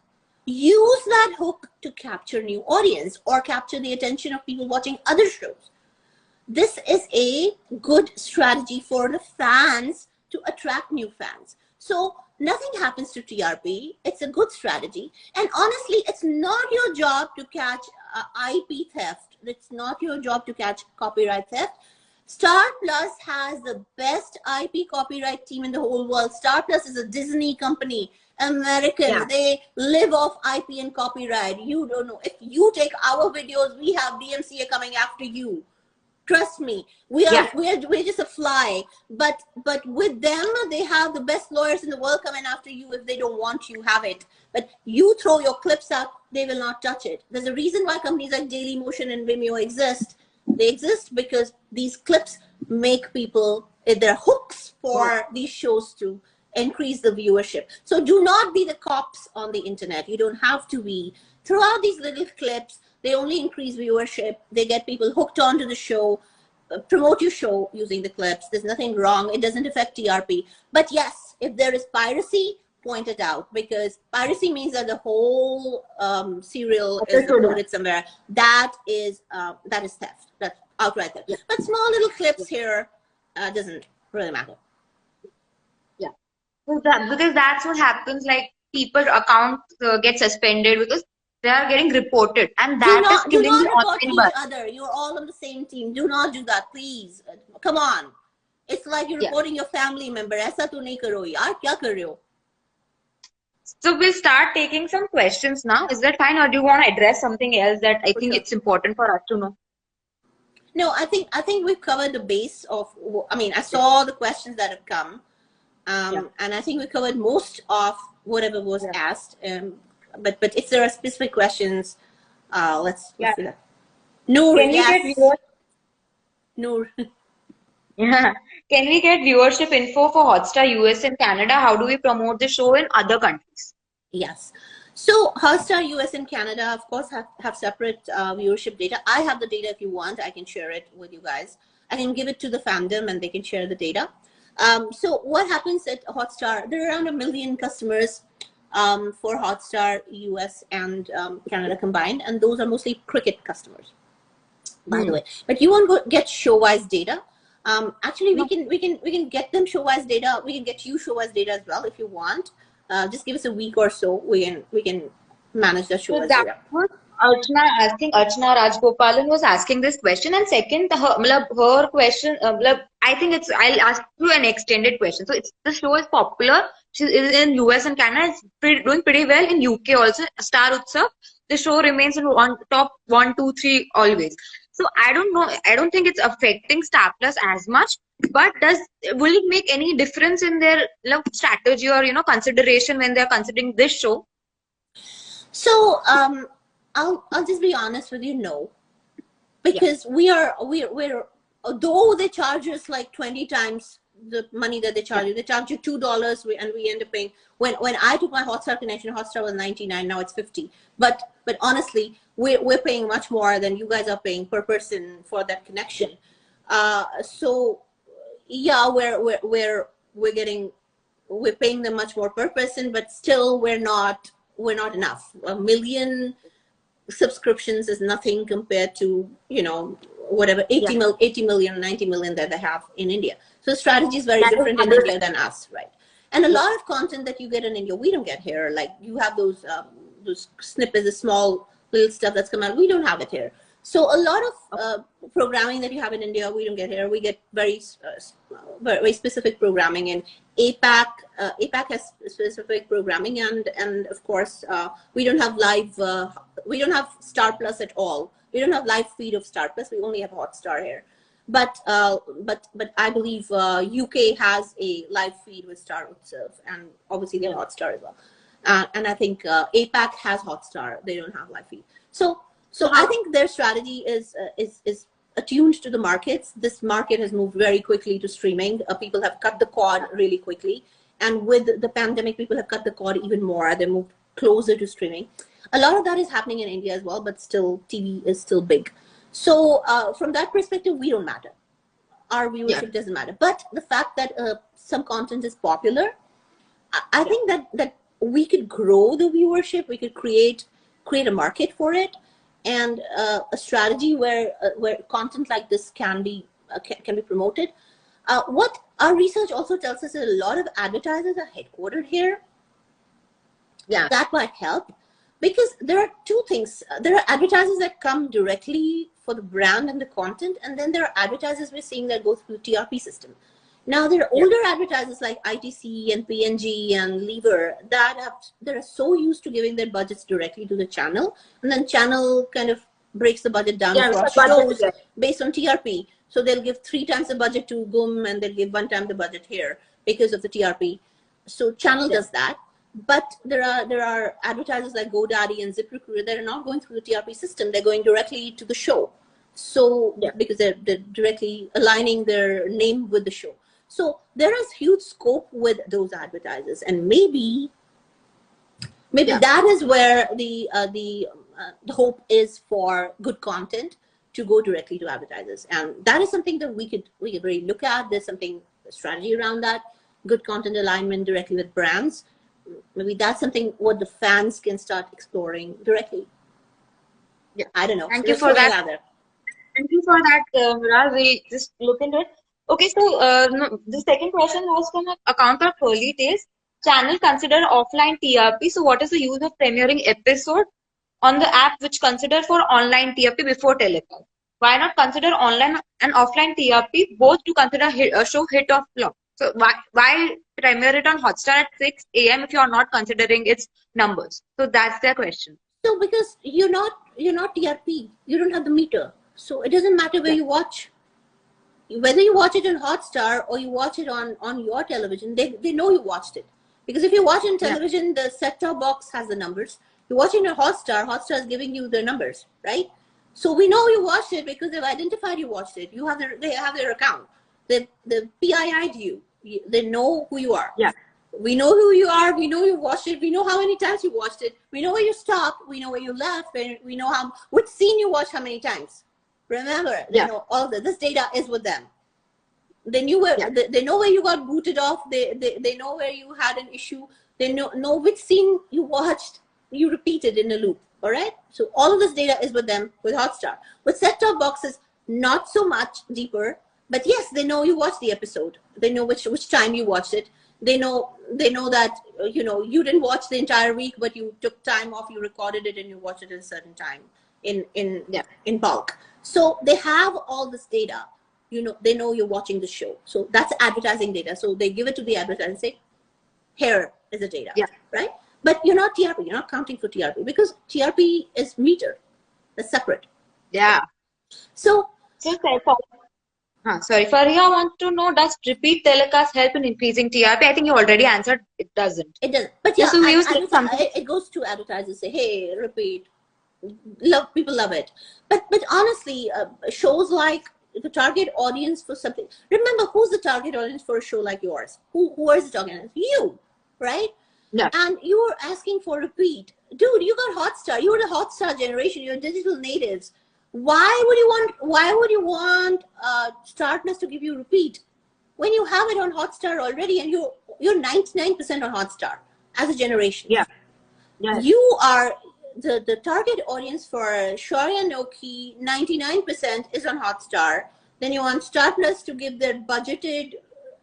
Use that hook to capture new audience or capture the attention of people watching other shows. This is a good strategy for the fans to attract new fans. So nothing happens to TRP. It's a good strategy. And honestly, it's not your job to catch IP theft. It's not your job to catch copyright theft. Star Plus has the best IP copyright team in the whole world. Star Plus is a Disney company. Americans, they live off IP and copyright. You don't know. If you take our videos, we have DMCA coming after you. Trust me, we're just a fly. But with them, they have the best lawyers in the world coming after you. If they don't want you, have it. But you throw your clips out, they will not touch it. There's a reason why companies like Dailymotion and Vimeo exist. They exist because these clips make people, they're hooks for these shows to increase the viewership. So do not be the cops on the internet. You don't have to be. Throw out these little clips. They only increase viewership. They get people hooked onto the show. Promote your show using the clips. There's nothing wrong. It doesn't affect TRP. But yes, if there is piracy, point it out, because piracy means that the whole serial is recorded somewhere. That is theft. That's outright theft. Yeah. But small little clips here doesn't really matter. Yeah, because that's what happens. Like people's accounts get suspended because they are getting reported, and that is killing the online buzz. Other. You're all on the same team. Do not do that, please. Come on. It's like you're reporting your family member. ऐसा तो नहीं करो यार. क्या कर रहे हो? So we'll start taking some questions now. Is that fine, or do you want to address something else that I think it's important for us to know? No, I think we've covered the base of. I mean, I saw the questions that have come, and I think we covered most of whatever was asked. But if there are specific questions, let's do that. Noor, can we get viewers? Noor. Yeah. Can we get viewership info for Hotstar US and Canada? How do we promote the show in other countries? Yes. So Hotstar US and Canada, of course, have separate viewership data. I have the data if you want. I can share it with you guys. I can give it to the fandom and they can share the data. So what happens at Hotstar, there are around 1 million customers for Hotstar US and Canada combined, and those are mostly cricket customers, by the way. But you won't get show-wise data. Actually, we can get them show-wise data. We can get you show-wise data as well if you want. Just give us a week or so. We can manage the show-wise data. Archana, I think Archana Rajgopalan was asking this question, and second, her question, I think I'll ask you an extended question. So the show is popular. She is in US and Canada. It's doing pretty well in UK also. Star Utsav, the show remains in top 1, 2, 3 always. So I don't know. I don't think it's affecting Star Plus as much. But will it make any difference in their strategy or consideration when they're considering this show? So I'll just be honest with you, no. Because we're although they charge us like 20 times the money that they charge you, they charge you $2 and we end up paying. When I took my Hotstar connection, Hotstar was 99, now it's 50. But honestly, we're paying much more than you guys are paying per person for that connection. So yeah, we're paying them much more per person, but still we're not enough. 1 million subscriptions is nothing compared to, whatever 80 million, 90 million that they have in India. So the strategy is very different in India than us, right? And a lot of content that you get in India, we don't get here. Like you have those snippets, the small little stuff that's come out. We don't have it here. So a lot of programming that you have in India, we don't get here. We get very specific programming. In APAC, APAC has specific programming, and of course, we don't have live. We don't have Star Plus at all. We don't have live feed of Star Plus. We only have Hotstar here. But I believe UK has a live feed with Star itself, and obviously they have Hotstar as well. And I think APAC has Hotstar. They don't have live feed. So I think their strategy is attuned to the markets. This market has moved very quickly to streaming. People have cut the cord really quickly, and with the pandemic, people have cut the cord even more. They moved closer to streaming. A lot of that is happening in India as well, but still, TV is still big. So from that perspective, we don't matter. Our viewership doesn't matter. But the fact that some content is popular, I think that we could grow the viewership. We could create a market for it, and a strategy where content like this can be promoted. What our research also tells us is a lot of advertisers are headquartered here. Yeah, that might help, because there are two things. There are advertisers that come directly for the brand and the content, and then there are advertisers we're seeing that go through the TRP system. Now there are older advertisers like ITC and PNG and Lever that are so used to giving their budgets directly to the channel, and then channel kind of breaks the budget down for shows based on TRP. So they'll give 3 times the budget to GUM, and they'll give 1 time the budget here because of the TRP. So channel does that. But there are advertisers like GoDaddy and ZipRecruiter that are not going through the TRP system. They're going directly to the show. So because they're directly aligning their name with the show. So there is huge scope with those advertisers, and maybe that is where the hope is for good content to go directly to advertisers, and that is something that we could really look at. There's a strategy around that. Good content alignment directly with brands. Maybe that's something what the fans can start exploring directly. Yeah, I don't know. Thank you for that. Thank you for that, Miral. We just look into it. Okay, so the second question was from an account of Pearly Tales. Channel consider offline TRP. So what is the use of premiering episode on the app which consider for online TRP before telecast? Why not consider online and offline TRP both to consider a show hit or flop? So why premiere it on Hotstar at 6 a.m. if you are not considering its numbers? So that's their question. So because you're not TRP, you don't have the meter. So it doesn't matter where you watch. Whether you watch it on Hotstar or you watch it on your television, they know you watched it. Because if you watch on television, the set-top box has the numbers. You watch it on Hotstar, Hotstar is giving you the numbers, right? So we know you watched it because they've identified you watched it. They have their account. The PII'd you. They know who you are. Yeah. We know who you are. We know you watched it. We know how many times you watched it. We know where you stopped. We know where you left. And we know which scene you watched how many times. Remember, you know, all of this data is with them. They knew where they know where you got booted off. They know where you had an issue. They know which scene you watched. You repeated in a loop. All right. So all of this data is with them with Hotstar. With set-top boxes, not so much deeper. But yes, they know you watched the episode. They know which time you watched it. They know that you didn't watch the entire week, but you took time off. You recorded it and you watched it at a certain time in bulk. So they have all this data. They know you're watching the show. So that's advertising data. So they give it to the advertiser and say, here is the data, right? But you're not TRP. You're not counting for TRP because TRP is meter. That's separate. Yeah. So Sorry, Fariha wants to know, does repeat telecast help in increasing TRP? I think you already answered it doesn't. It does, but Yeah, yeah, so we use something. it goes to advertisers say, hey, repeat. People love it, but honestly, shows like the target audience for something. Remember, who's the target audience for a show like yours? Who is the target audience? You, right? Yeah. And you're asking for repeat, dude. You got Hotstar. You're the Hotstar generation. You're digital natives. Why would you want Star Plus to give you repeat when you have it on Hotstar already, and you're 99% on Hotstar as a generation? Yeah. Yeah. You are the target audience for Shaurya and Noki. 99% is on Hotstar. Then you want Star Plus to give their budgeted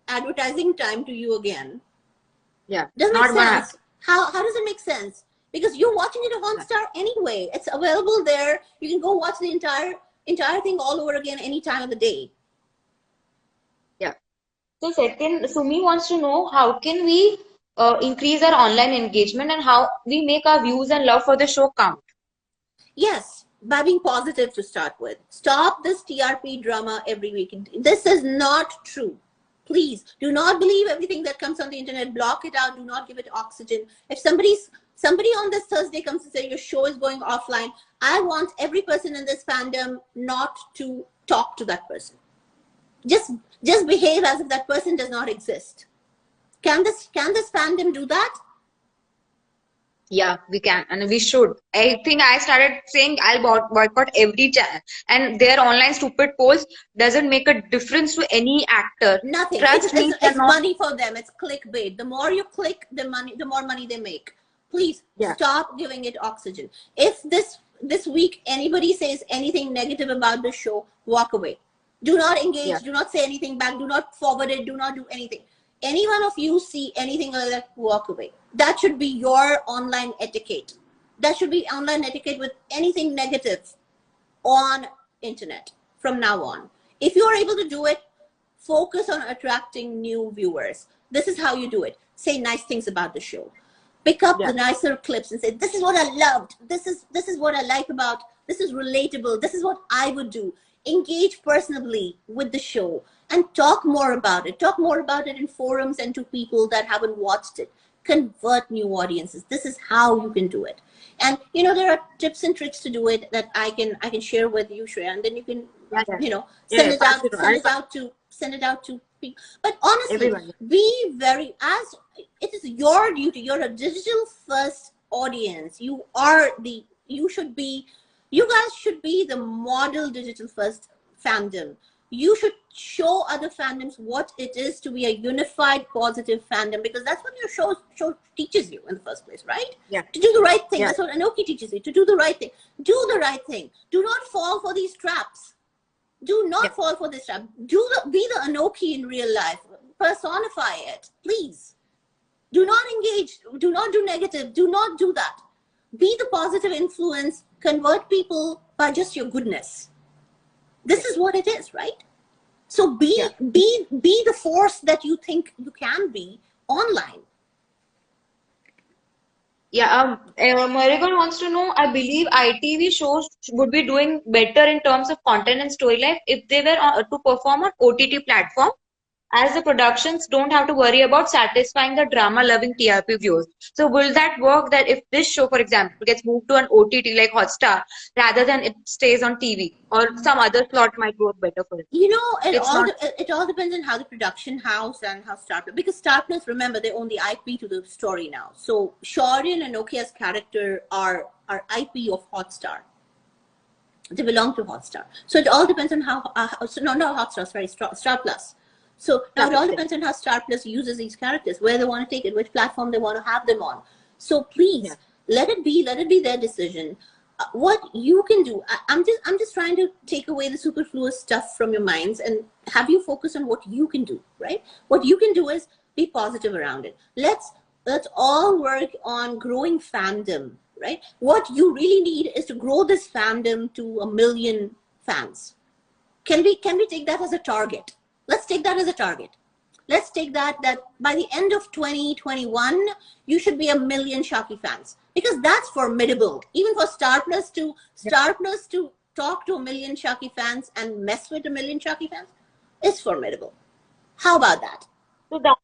advertising time to you again. Yeah. Doesn't Not make sense. How does it make sense? Because you're watching it on Hotstar anyway. It's available there. You can go watch the entire thing all over again any time of the day. Yeah. So second, Sumi wants to know, how can we increase our online engagement and how we make our views and love for the show count? Yes, by being positive to start with. Stop this TRP drama every week. This is not true. Please do not believe everything that comes on the internet. Block it out. Do not give it oxygen. If somebody on this Thursday comes and say your show is going offline, I want every person in this fandom not to talk to that person. Just behave as if that person does not exist. Can this fandom do that? Yeah, we can and we should. I think I started saying I'll boycott every channel, and their online stupid polls doesn't make a difference to any actor. Nothing. Trust me, It's money for them. It's clickbait. The more you click, the more money they make. Please stop giving it oxygen. If this week anybody says anything negative about the show, walk away. Do not engage. Do not say anything back. Do not forward it. Do not do anything. Any one of you see anything like that, walk away. That should be your online etiquette. That should be online etiquette with anything negative on internet from now on. If you are able to do it, focus on attracting new viewers. This is how you do it. Say nice things about the show. Pick up the nicer clips and say, this is what I loved. This is what I like about. This is relatable. This is what I would do. Engage personally with the show and talk more about it. Talk more about it in forums and to people that haven't watched it. Convert new audiences. This is how you can do it. And there are tips and tricks to do it that I can share with you, Shreya, and then you can send it out to people. But honestly, be very, as it is your duty. You're a digital first audience. You guys should be the model digital first fandom. You should show other fandoms what it is to be a unified, positive fandom, because that's what your show teaches you in the first place, right? Yeah. To do the right thing. Yeah. That's what Anoki teaches you, to do the right thing. Do the right thing. Do not fall for these traps. Do not fall for this trap. Be the Anoki in real life. Personify it, please. Do not engage. Do not do negative. Do not do that. Be the positive influence. Convert people by just your goodness. This is what it is, right? So be the force that you think you can be online. Yeah, Marigold wants to know, I believe ITV shows would be doing better in terms of content and storyline if they were to perform on OTT platform, as the productions don't have to worry about satisfying the drama-loving TRP viewers. So will that work, that if this show, for example, gets moved to an OTT like Hotstar, rather than it stays on TV, or some other slot might work better for it? It all depends on how the production house and how Star Plus, because Star Plus, remember, they own the IP to the story now. So Shaurya and Nokia's character are IP of Hotstar. They belong to Hotstar. So it all depends on not Hotstar, sorry, Star Plus. So now it all depends on how Star Plus uses these characters, where they want to take it, which platform they want to have them on. So please let it be their decision. What you can do, I'm just trying to take away the superfluous stuff from your minds and have you focus on what you can do, right? What you can do is be positive around it. Let's all work on growing fandom, right? What you really need is to grow this fandom to 1 million fans. Can we take that as a target? Let's take that as a target. Let's take that by the end of 2021, you should be 1 million Shaki fans, because that's formidable. Even for Star Plus to talk to 1 million Shaki fans and mess with 1 million Shaki fans. is formidable. How about that? So that,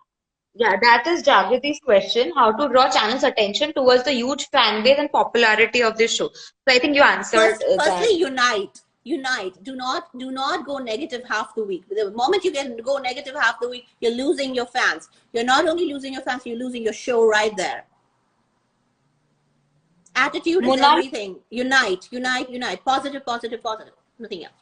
yeah, that is Jagriti's question, how to draw channel's attention towards the huge fan base and popularity of this show. So I think you answered that. Firstly, unite. Do not go negative half the week. The moment you can go negative half the week, you're losing your fans. You're not only losing your fans, you're losing your show right there. Attitude is everything. Unite. Positive. Nothing else.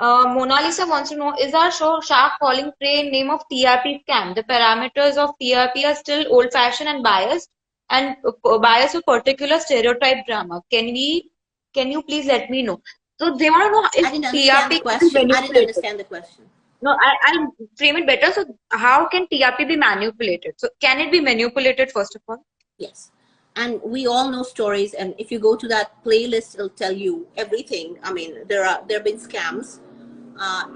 Mona Lisa wants to know, is our show Shark Falling Prey in name of TRP scam? The parameters of TRP are still old-fashioned and biased, and biased to particular stereotype drama. Can you please let me know? So they want to know if I didn't understand TRP the question. I didn't understand the question. No, I'll frame it better. So how can TRP be manipulated? So can it be manipulated first of all? Yes. And we all know stories, and if you go to that playlist, it'll tell you everything. I mean, there have been scams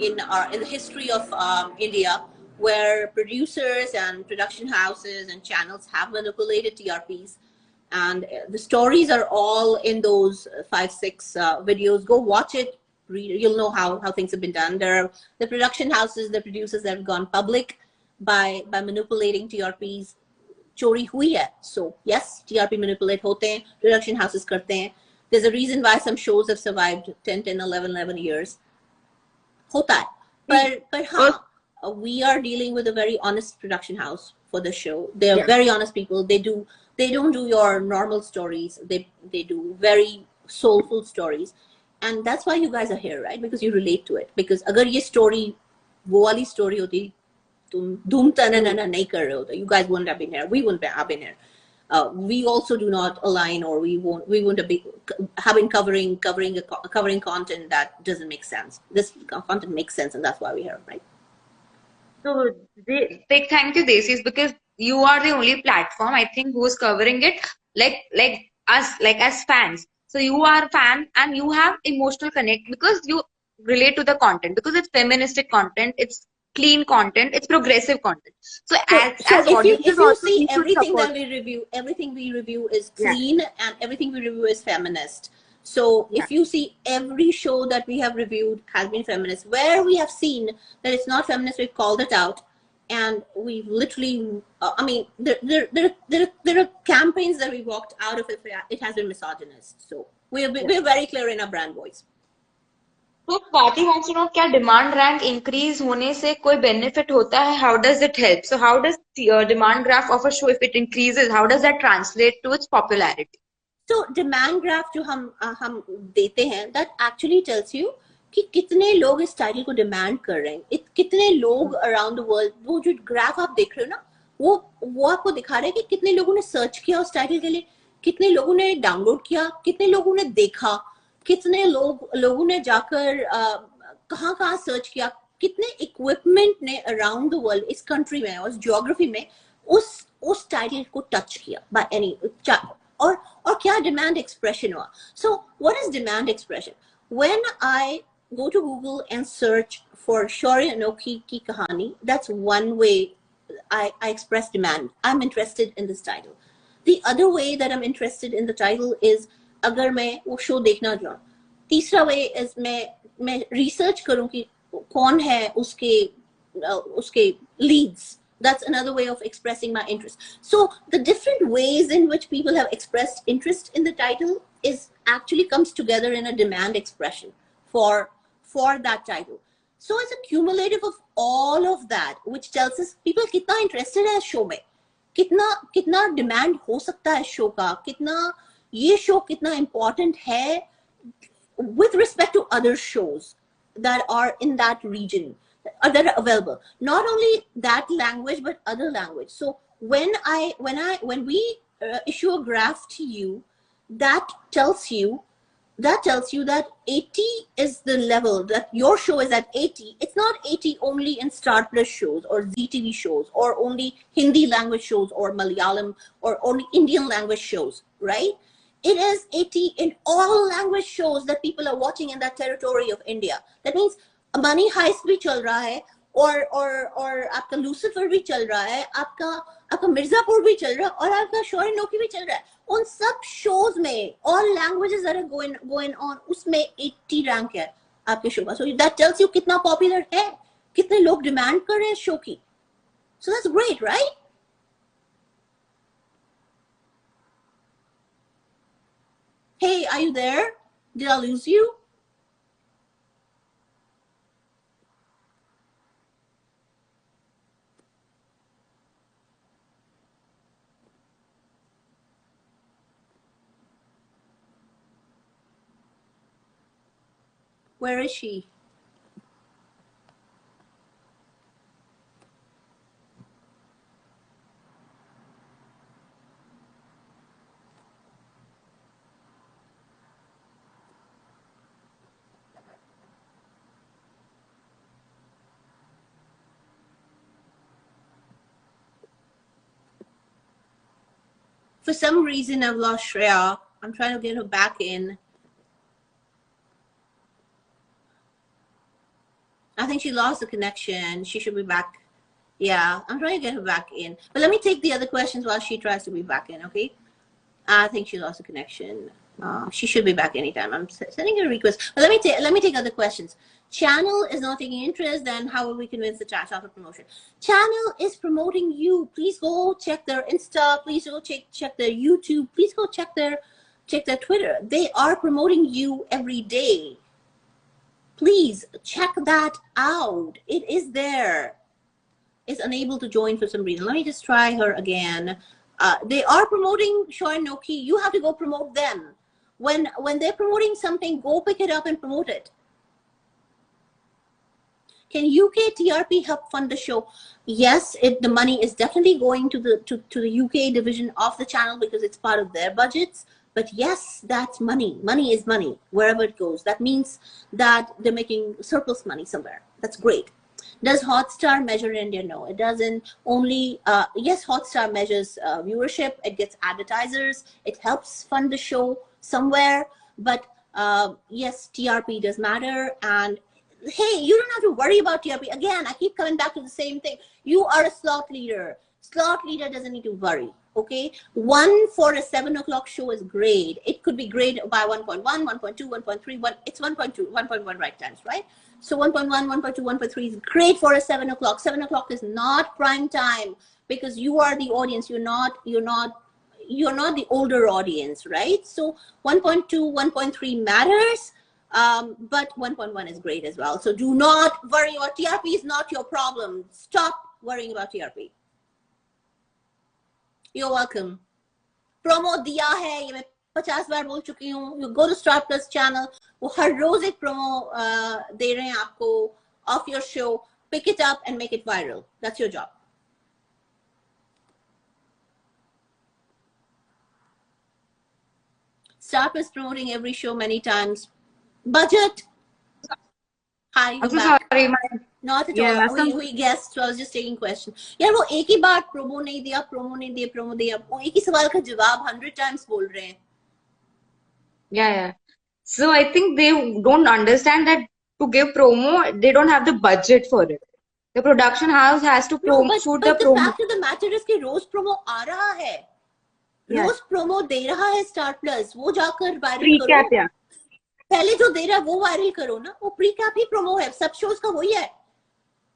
in the history of India, where producers and production houses and channels have manipulated TRPs, and the stories are all in those 5-6 videos. Go watch it, read. You'll know how things have been done. There are the production houses, the producers that have gone public by manipulating TRPs. चोरी हुई है. So yes, TRP manipulate होते हैं, production houses करते हैं. There's a reason why some shows have survived 10, 11 years. होता है. But हाँ, we are dealing with a very honest production house for the show. They are very honest people. They don't do your normal stories. They do very soulful stories, and that's why you guys are here, right? Because you relate to it. Because अगर ये story वो वाली story होती, you guys wouldn't have been here. We wouldn't have been here. We also do not align, or we wouldn't have been covering content that doesn't make sense. This content makes sense, and that's why we're here, right? So thank you, Desis, because you are the only platform I think who is covering it like us, like as fans. So you are a fan and you have emotional connect because you relate to the content, because it's feministic content, it's clean content, it's progressive content. So as if you see everything that we review, everything we review is clean, and everything we review is feminist. So if you see every show that we have reviewed has been feminist, where we have seen that it's not feminist, we've called it out, and we've literally, I mean, there are campaigns that we walked out of it has been misogynist. So we're very clear in our brand voice. So Swati wants to know, क्या demand rank increase होने से कोई benefit होता है? How does it help? So how does the demand graph of a show, if it increases, how does that translate to its popularity? So demand graph जो हम देते हैं, that actually tells you कि कितने लोग इस टाइटल को demand कर रहे हैं, कितने लोग अराउंड द वर्ल्ड. वो जो ग्राफ आप देख रहे हो ना, वो आपको दिखा रहे हैं कि कितने लोगों ने सर्च किया उस टाइटल के लिए, कितने लोगों ने डाउनलोड किया, कितने लोगों ने देखा, कितने लोगों ने जाकर कहाँ सर्च किया, कितने इक्विपमेंट ने अराउंड द वर्ल्ड इस कंट्री में और ज्योग्राफी में उस टाइटल को टच किया बाय एनी, और क्या डिमांड एक्सप्रेशन हुआ. So what is demand expression? When I go to Google and search for Shaurya Anokhi ki kahani, that's one way I express demand. I'm interested in this title. The other way that I'm interested in the title is अगर मैं वो show देखना चाहूँ. तीसरा वे is मैं research करूँ कि कौन है उसके leads. That's another way of expressing my interest. So the different ways in which people have expressed interest in the title is actually comes together in a demand expression for that title. So it's a cumulative of all of that, which tells us people कितना interested है show में, कितना demand हो सकता है show का, कितना ये शो कितना important है with respect to other shows that are in that region, that are available. Not only that language, but other language. So when we issue a graph to you, that tells you that 80 is the level that your show is at. 80. It's not 80 only in Star Plus shows or ZTV shows or only Hindi language shows or Malayalam or only Indian language shows, right? It is 80 in all language shows that people are watching in that territory of India. That means Money Heist भी चल रहा है, और आपका Lucifer भी चल रहा है, आपका मिर्जापुर भी चल रहा है, और आपका शौर्य अनोखी भी चल रहा है. उन सब shows में all languages that are going on, उसमें 80 rank है. आपके शो का. So that tells you कितना popular है, कितने लोग डिमांड कर रहे हैं शो की. So that's great, right? Hey, are you there? Did I lose you? Where is she? For some reason, I've lost Shreya. I'm trying to get her back in. I think she lost the connection. She should be back. Yeah, I'm trying to get her back in. But let me take the other questions while she tries to be back in, okay? I think she lost the connection. She should be back anytime. I'm sending her a request. But let me take other questions. Channel is not taking interest. Then how will we convince the chat after promotion? Channel is promoting you. Please go check their Insta. Please go check their YouTube. Please go check their Twitter. They are promoting you every day. Please check that out. It is there. Is unable to join for some reason. Let me just try her again. They are promoting Shoaib Noki. You have to go promote them. When they're promoting something, go pick it up and promote it. Can UK TRP help fund the show? Yes, the money is definitely going to the UK division of the channel because it's part of their budgets. But yes, that's money. Money is money wherever it goes. That means that they're making surplus money somewhere. That's great. Does Hotstar measure India? No, it doesn't. Only, yes, Hotstar measures viewership. It gets advertisers. It helps fund the show somewhere. But yes, TRP does matter. And hey, you don't have to worry about TRP. Again, I keep coming back to the same thing. You are a slot leader. Slot leader doesn't need to worry. Okay, 1 for a 7 o'clock show is great. It could be great by 1.1, 1.2, 1.3, it's 1.2, 1.1 right times, right? So 1.1, 1.2, 1.3 is great for a 7 o'clock. 7 o'clock is not prime time because you are the audience. You're not the older audience, right? So 1.2, 1.3 matters, but 1.1 is great as well. So do not worry about TRP. Is not your problem. Stop worrying about TRP. You're welcome. Promo दिया है ये मैं 50 बार बोल चुकी हूँ. You go to Star Plus channel. वो हर रोज एक promo दे रहे हैं आपको of your show. Pick it up and make it viral. That's your job. Star Plus promoting every show many times. Budget. Hi, you're back. Sorry, Not at all. We guessed, so I was just taking questions. यार वो एक ही बार promo नहीं दिया, promo नहीं दिया, promo दिया. वो एक ही सवाल का जवाब 100 times बोल रहे हैं. Yeah. So I think they don't understand that to give promo, they don't have the budget for it. The production house has to shoot the promo. But the fact of the matter is कि रोज promo आ रहा है. रोज promo दे रहा है Star Plus. वो जाकर viral करो. पहले जो दे रहा है वो वायरल करो ना. वो प्री कैप ही प्रोमो है. सब शोज का वही है.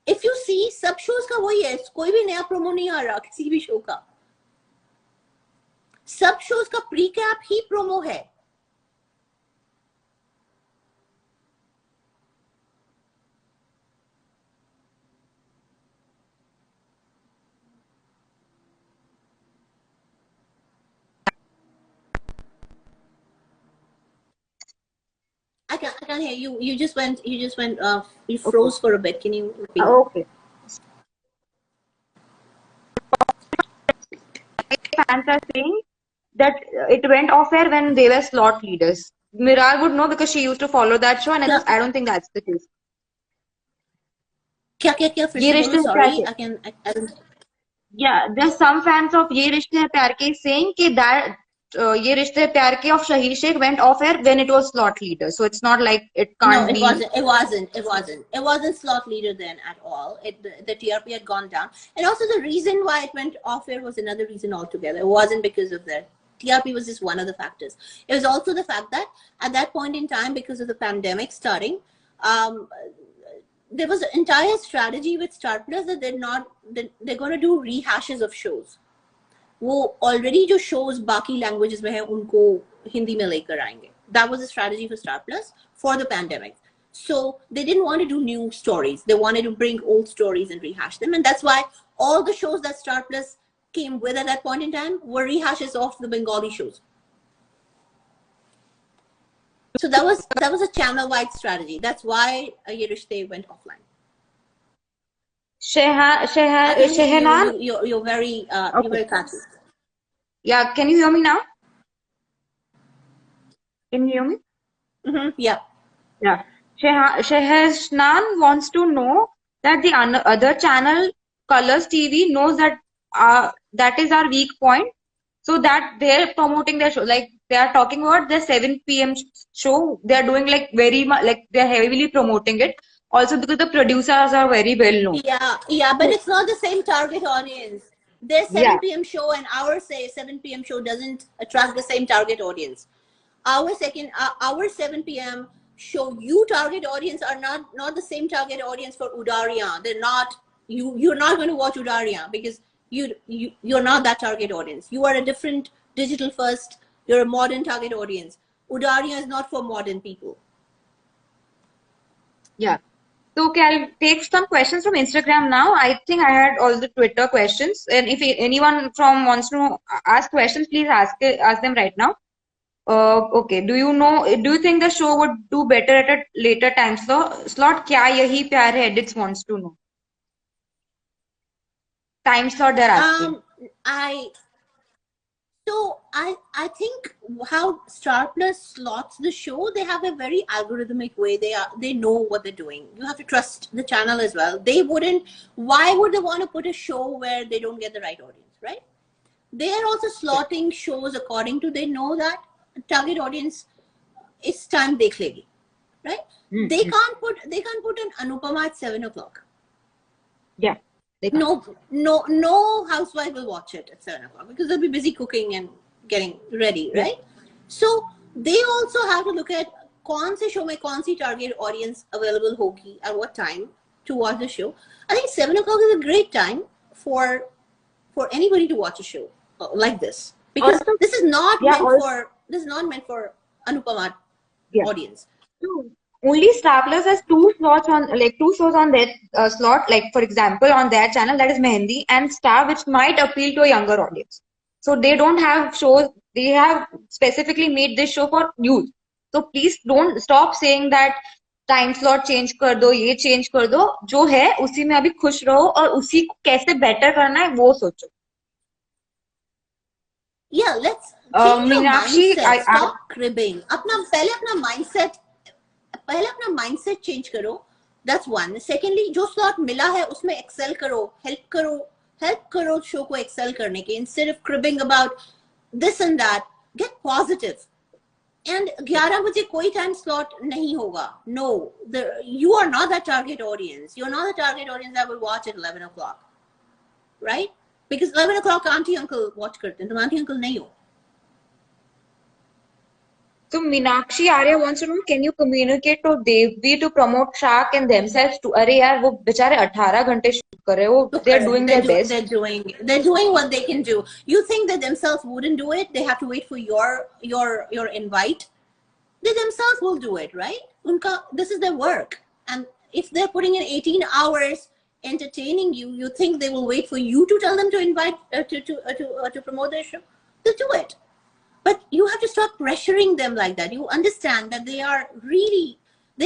इफ यू सी सब शोज का वही है. कोई भी नया प्रोमो नहीं आ रहा किसी भी शो का. सब शोज का प्री कैप ही प्रोमो है. I can't hear you. You just went. You froze for a bit. Can you repeat? Okay. Fans are saying that it went off air when they were slot leaders. Mirar would know because she used to follow that show, and I don't think that's the case. क्या? Sorry, I don't. Yeah, there's some fans of Ye Rishte Hai Pyar Ke saying that Ye Rishte Hai Pyar Ke of Shahir Sheikh went off air when it was slot leader. So it's not like it can't be. No, it wasn't slot leader then at all. The TRP had gone down. And also the reason why it went off air was another reason altogether. It wasn't because of that. TRP was just one of the factors. It was also the fact that at that point in time, because of the pandemic starting, um, there was an entire strategy with Star Plus that they're going to do rehashes of shows. वो already जो shows बाकी languages में है उनको हिंदी में लेकर आएंगे. That was a strategy for Star Plus for the pandemic. So they didn't want to do new stories. They wanted to bring old stories and rehash them, and that's why all the shows that Star Plus came with at that point in time were rehashes of the Bengali shows. So that was a channel-wide strategy. That's why Ye Rishte went offline. Shehanan, you're very you're very catchy. Yeah, can you hear me now? Can you hear me? Yeah. Yeah. Shehnan wants to know that the other channel, Colors TV, knows that that is our weak point, so that they're promoting their show. Like they are talking about their 7 p.m. show. They are doing like very much, like they're heavily promoting it. Also because the producers are very well known. Yeah, but it's not the same target audience. Their 7 p.m. show and our 7 p.m. show doesn't attract the same target audience. Our 7 p.m. show, you target audience are not the same target audience for Udariyan. They're not. You're not going to watch Udariyan because you're not that target audience. You are a different digital first. You're a modern target audience. Udariyan is not for modern people. Yeah. So, okay, I'll take some questions from Instagram now. I think I had all the Twitter questions, and if anyone wants to ask questions, please ask them right now. Okay. Do you think the show would do better at a later time slot? Kya yahi pyar hai edits wants to know. Time slot they're asking. I think how Star Plus slots the show, they have a very algorithmic way. They know what they're doing. You have to trust the channel as well. Why would they want to put a show where they don't get the right audience, right? They are also slotting shows according to, they know that target audience is time dekh legi, right? They can't put an Anupama at 7 o'clock. Yeah. No housewife will watch it at 7 o'clock because they'll be busy cooking and getting ready, right? So they also have to look at kaun se show mein kaun si target audience available hogi at what time to watch the show. I think 7 o'clock is a great time for anybody to watch a show like this, because also, this is not meant for Anupama audience. Only Star Plus has two shows on that slot. Like for example, on their channel, that is Mehendi and Star, which might appeal to a younger audience. So they don't have shows. They have specifically made this show for youth. So please don't stop saying that time slot change कर दो, ये change कर दो. जो है उसी में अभी खुश रहो और उसी को कैसे better करना है वो सोचो. Yeah, let's change your mindset. Stop cribbing. पहले अपना mindset change करो. That's one. Secondly, जो slot मिला है उसमें excel करो, help करो show को excel करने के. Instead of cribbing about this and that, get positive. And 11 बजे कोई time slot नहीं होगा. No, you are not that target audience. You're not the target audience that will watch at 11 o'clock, right? Because 11 o'clock auntie uncle watch करते हैं, तुम auntie uncle नहीं हो. So Meenakshi Arya wants to know, can you communicate to Devi to promote Shark and themselves to? अरे यार वो बेचारे 18 घंटे shoot कर रहे हैं, वो they're doing their best. They're doing what they can do. You think that themselves wouldn't do it? They have to wait for your invite. They themselves will do it, right? This is their work, and if they're putting in 18 hours entertaining you, you think they will wait for you to tell them to invite to promote their show? They'll do it. But you have to stop pressuring them like that. You understand that they're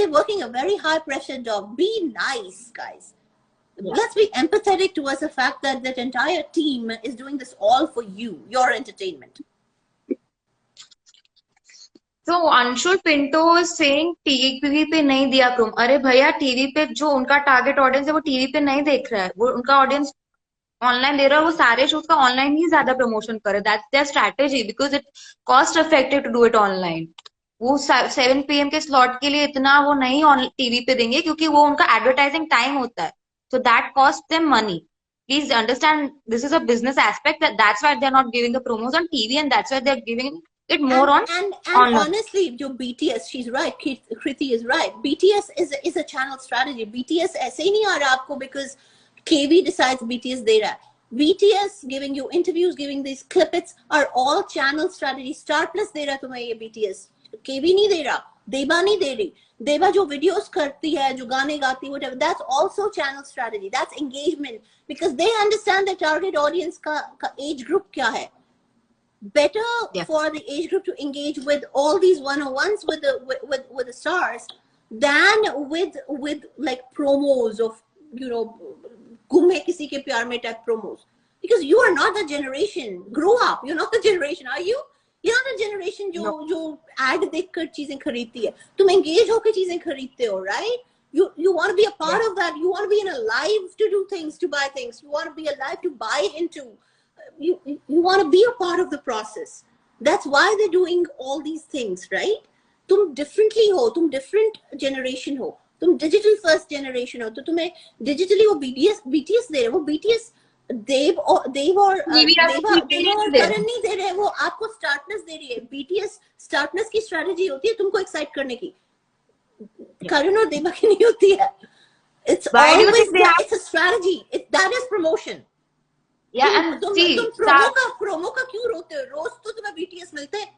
working a very high pressure job. Be nice, guys. Yeah. Let's be empathetic towards the fact that that entire team is doing this all for you, your entertainment. So Anshul Pinto is saying TV पे नहीं दिया promo. अरे भैया TV पे जो उनका target audience है वो टीवी पे नहीं देख रहा है, वो उनका ऑडियंस ऑनलाइन दे रहा है. वो सारे शोज का ऑनलाइन ही ज्यादा प्रमोशन करे. That's their strategy because it cost effective to do it online. वो 7 PM के स्लॉट के लिए इतना वो नहीं टीवी पे देंगे क्योंकि वो उनका एडवर्टाइजिंग टाइम होता है. So that cost them money. Please understand, this is a business aspect. That's why they're not giving the promos on TV, and that's why they're giving it more on and online. honestly, जो BTS, she's right, Kriti is right. BTS is a channel strategy. BTS ऐसे ही नहीं आ रहा आपको because KV decides BTS दे रहा है. BTS giving you interviews, giving these clippets are all channel strategy. Star Plus दे रहा है तुम्हें ये BTS. KV नहीं दे रहा, देबा नहीं दे रही. देबा जो videos करती है, जो गाने गाती है, whatever, that's also channel strategy. That's engagement because they understand the target audience का age group क्या है. Better for the age group to engage with all these one-on-ones with the stars than with like promos of, you know, गुम है किसी के प्यार में type promos, because you are not the generation. Grow up. You're not the generation, are you? You're not the generation जो ad देखकर चीजें खरीदती है. तुम engage होकर चीजें खरीदते हो, right? You want to be a part of that. You want to be in a live to do things, to buy things. You want to be alive to buy into. You want to be a part of the process. That's why they're doing all these things, right? तुम differently हो, तुम different generation हो, तुम digital first generation हो, तो तुम्हें digitally वो BTS दे रहे, वो BTS देव और करण नहीं दे रहे, वो आपको Startness दे रही है. BTS Startness की strategy होती है तुमको excite करने की, करण और देवा की नहीं होती है. It's always it's a strategy. That is promotion. Yeah, and see, promo का क्यों रोते हो? रोज तो तुम्हें BTS मिलते हैं.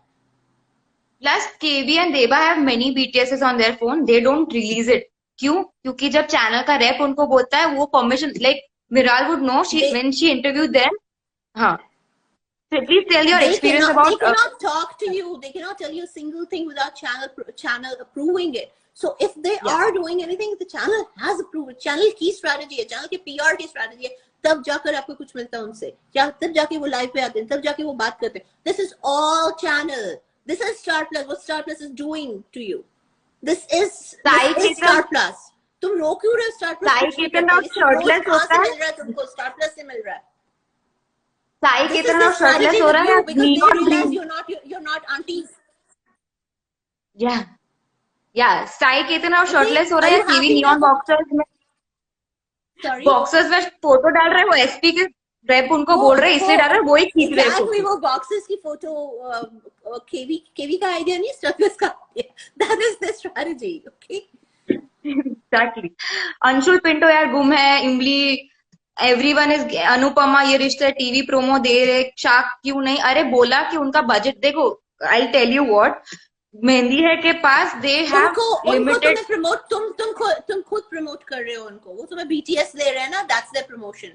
Plus KV and Deba have many BTSs on their phone. They don't release it. क्यों? क्योंकि जब चैनल का रेप उनको बोलता है वो permission, like Viral would know when she interviewed them. हाँ. So please tell your experience about. They cannot talk to you. They cannot tell you a single thing without channel approving it. So if they are doing anything, the channel has approved. Channel की strategy है, channel के PR की strategy है. तब जाकर आपको कुछ मिलता है उनसे, या तब जाके वो लाइव पे आते हैं, तब जाके वो बात करते हैं. This is all channel. This is Star Plus. What Star Plus is doing to you. This is Star Plus. तुम रो क्यों रहे हो Star Plus? साई केतन और शर्टलेस होता है, तुमको Star Plus से मिल रहा है. साई केतन और शर्टलेस हो रहा है because you're not aunties. Yeah, Sai Ketan और शर्टलेस हो रहा है टीवी नियॉन बॉक्सर्स में. बॉक्सर्स में फोटो डाल रहे हैं, वो एसपी के रेप उनको बोल रहे हैं, इसलिए डाल रहे हैं, वो ही खींच रहे हैं. वो बॉक्सर्स की फोटो केवी का आइडिया नहीं, स्टफलेस का. That is the strategy. Okay, exactly. Anshul Pinto यार गुम है, इमली, एवरीवन इज, अनुपमा ये रिश्ते टीवी प्रोमो दे रहे, शाक क्यों नहीं? अरे बोला कि उनका बजट देखो. आई टेल यू व्हाट, मेहंदी है के पास दे हैव लिमिटेड. तुम खुद प्रमोट कर रहे हो उनको, वो तुम्हें BTS दे रहे हैं ना, that's their promotion.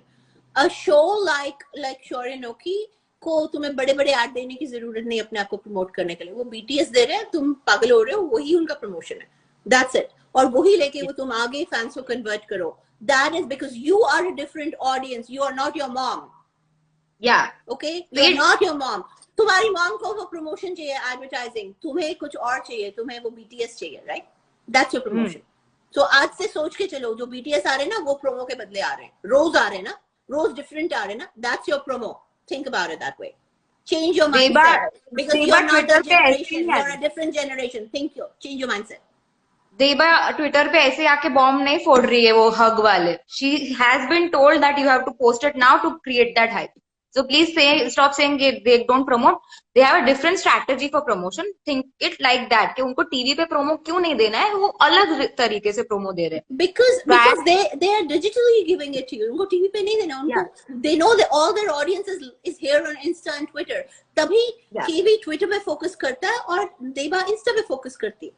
A show like शोरेनोकी को तुम्हें बड़े बड़े ऐड देने की जरूरत नहीं अपने आप को प्रमोट करने के लिए. वो BTS दे रहे हैं, तुम पागल हो रहे हो, वही उनका प्रमोशन है. That's it. और वही लेके वो तुम आगे फैंस को कन्वर्ट करो. That is because you are a different audience. You are not your mom. Okay, you are not your mom. तुम्हारी मॉम को वो प्रमोशन चाहिए, एडवर्टाइजिंग. तुम्हें कुछ और चाहिए, तुम्हें वो BTS चाहिए, right? That's your promotion. So आज से सोच के चलो, जो BTS आ रहे हैं ना, वो प्रोमो के बदले आ रहे हैं. रोज आ रहे हैं ना, रोज डिफरेंट आ रहे हैं ना. That's your promo. Think about it that way. Change your mindset because you are not that generation. You are a different generation. Change your mindset. देबा ट्विटर पे ऐसे आके बॉम्ब नहीं फोड़ रही है, वो हग वाले. She has been told that you have to post it now to create that hype. So please stop saying they don't promote. They have a different strategy for promotion. Think it like that कि उनको TV पे promo क्यों नहीं देना है, वो अलग तरीके से प्रोमो दे रहे हैं. Because they are digitally giving it to you. उनको टीवी पे नहीं देना. उनको they know that all their audience is here on Insta and Twitter. तभी केवी ट्विटर पे फोकस करता है और देबा इंस्टा पे फोकस करती है.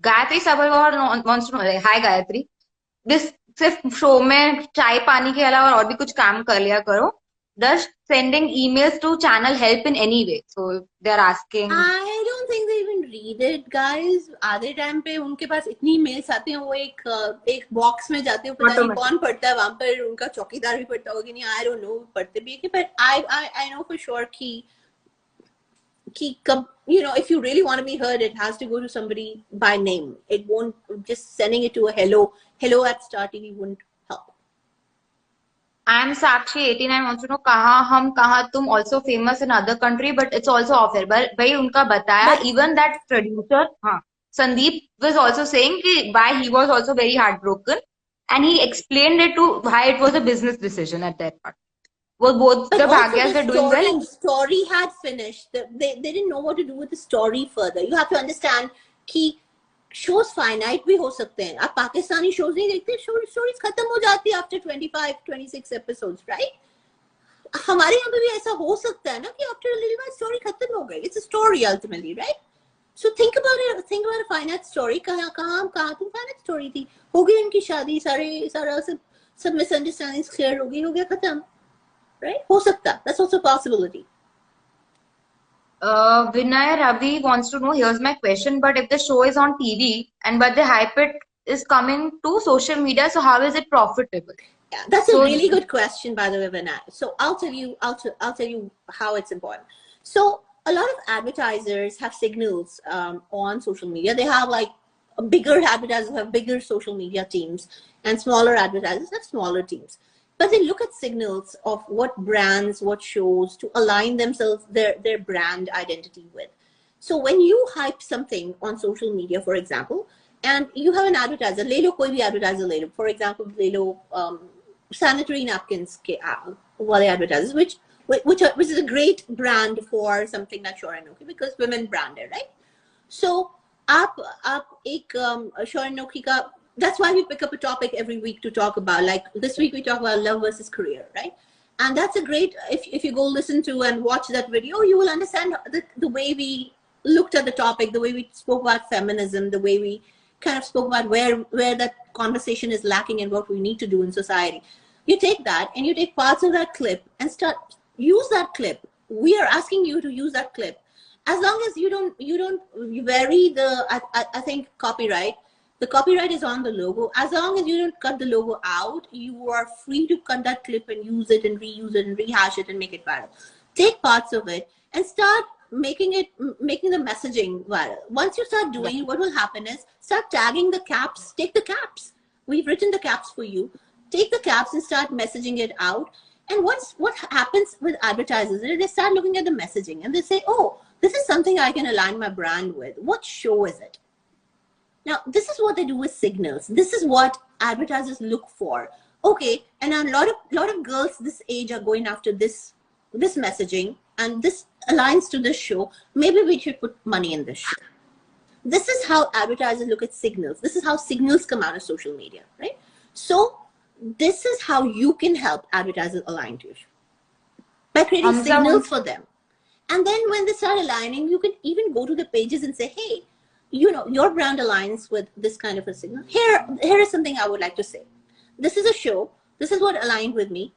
Gayatri Sabharwal wants to know. Hi Gayatri, this सिर्फ शो में चाय पानी के अलावा और भी कुछ काम कर लिया करो. Does sending emails to channel help in any way? So they're asking. I don't think they even read it, guys. आधे टाइम पे उनके पास इतनी मेल्स आते हैं, वो एक बॉक्स में जाते हैं, पता नहीं कौन पढ़ता है वहां पर. उनका चौकीदार भी पढ़ता होगा कि नहीं, I don't know, पढ़ते भी है. But I know for sure कि you know, if you really want to be heard, it has to go to somebody by name. It won't, just sending it to a hello at Star TV wouldn't help. I'm Sakshi 89 wants to know कहाँ तुम also famous in other country, but it's also off air. But भाई उनका बताया, even that producer Sandeep was also saying why he was also very heartbroken, and he explained it to why it was a business decision at that part. Well, both But the also Bhagyas the were doing well. story had finished. They didn't know what to do with the story further. You have to understand कि shows finite भी हो सकते हैं. आप Pakistani shows नहीं देखते, stories खत्म हो जाती है after 25, 26 episodes, right? हमारे यहाँ पे भी ऐसा हो सकता है ना कि after a little while story खत्म हो गई. It's a story ultimately, right? So think about it. Think about a finite story. कहाँ तुम finite story थी. हो गई उनकी शादी, सारा सब misunderstandings clear हो गया खत्म. Right? हो सकता. That's also a possibility. Vinay Ravi wants to know, here's my question, but if the show is on TV and but the hype it is coming to social media, so how is it profitable? Yeah, that's a really good question, by the way, Vinay. So I'll tell you how it's important. So a lot of advertisers have signals on social media. They have like bigger advertisers have bigger social media teams, and smaller advertisers have smaller teams. But they look at signals of what brands, what shows to align themselves, their brand identity with. So when you hype something on social media, for example, and you have an advertiser, ले लो कोई भी advertiser ले लो. For example, ले लो sanitary napkins के वाले advertisers, which is a great brand for something like Sure and Okay because women branded, right? So आप एक Sure and Okay का, that's why we pick up a topic every week to talk about. Like this week we talk about love versus career, right? And that's a great, if you go listen to and watch that video, you will understand the way we looked at the topic, the way we spoke about feminism, the way we kind of spoke about where that conversation is lacking and what we need to do in society. You take that and you take parts of that clip and use that clip. We are asking you to use that clip. As long as you vary the, I think copyright. The copyright is on the logo. As long as you don't cut the logo out, you are free to cut that clip and use it and reuse it and rehash it and make it viral. Take parts of it and start making the messaging viral. Once you start doing it, what will happen is start tagging the caps. Take the caps. We've written the caps for you. Take the caps and start messaging it out. And what happens with advertisers, they start looking at the messaging and they say, oh, this is something I can align my brand with. What show is it? Now, this is what they do with signals. This is what advertisers look for. Okay, and a lot of girls this age are going after this messaging, and this aligns to this show. Maybe we should put money in this show. This is how advertisers look at signals. This is how signals come out of social media, right? So this is how you can help advertisers align to your show by creating signals for them. And then when they start aligning, you can even go to the pages and say, hey, you know, your brand aligns with this kind of a signal. Here is something I would like to say. This is a show. This is what aligned with me.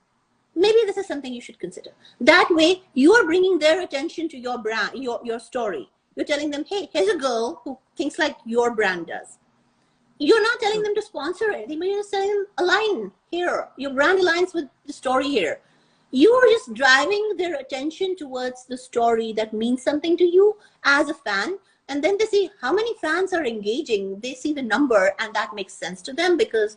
Maybe this is something you should consider. That way, you are bringing their attention to your brand, your story. You're telling them, hey, here's a girl who thinks like your brand does. You're not telling them to sponsor anything, but you're just telling them, align here. Your brand aligns with the story here. You are just driving their attention towards the story that means something to you as a fan. And then they see how many fans are engaging. They see the number and that makes sense to them because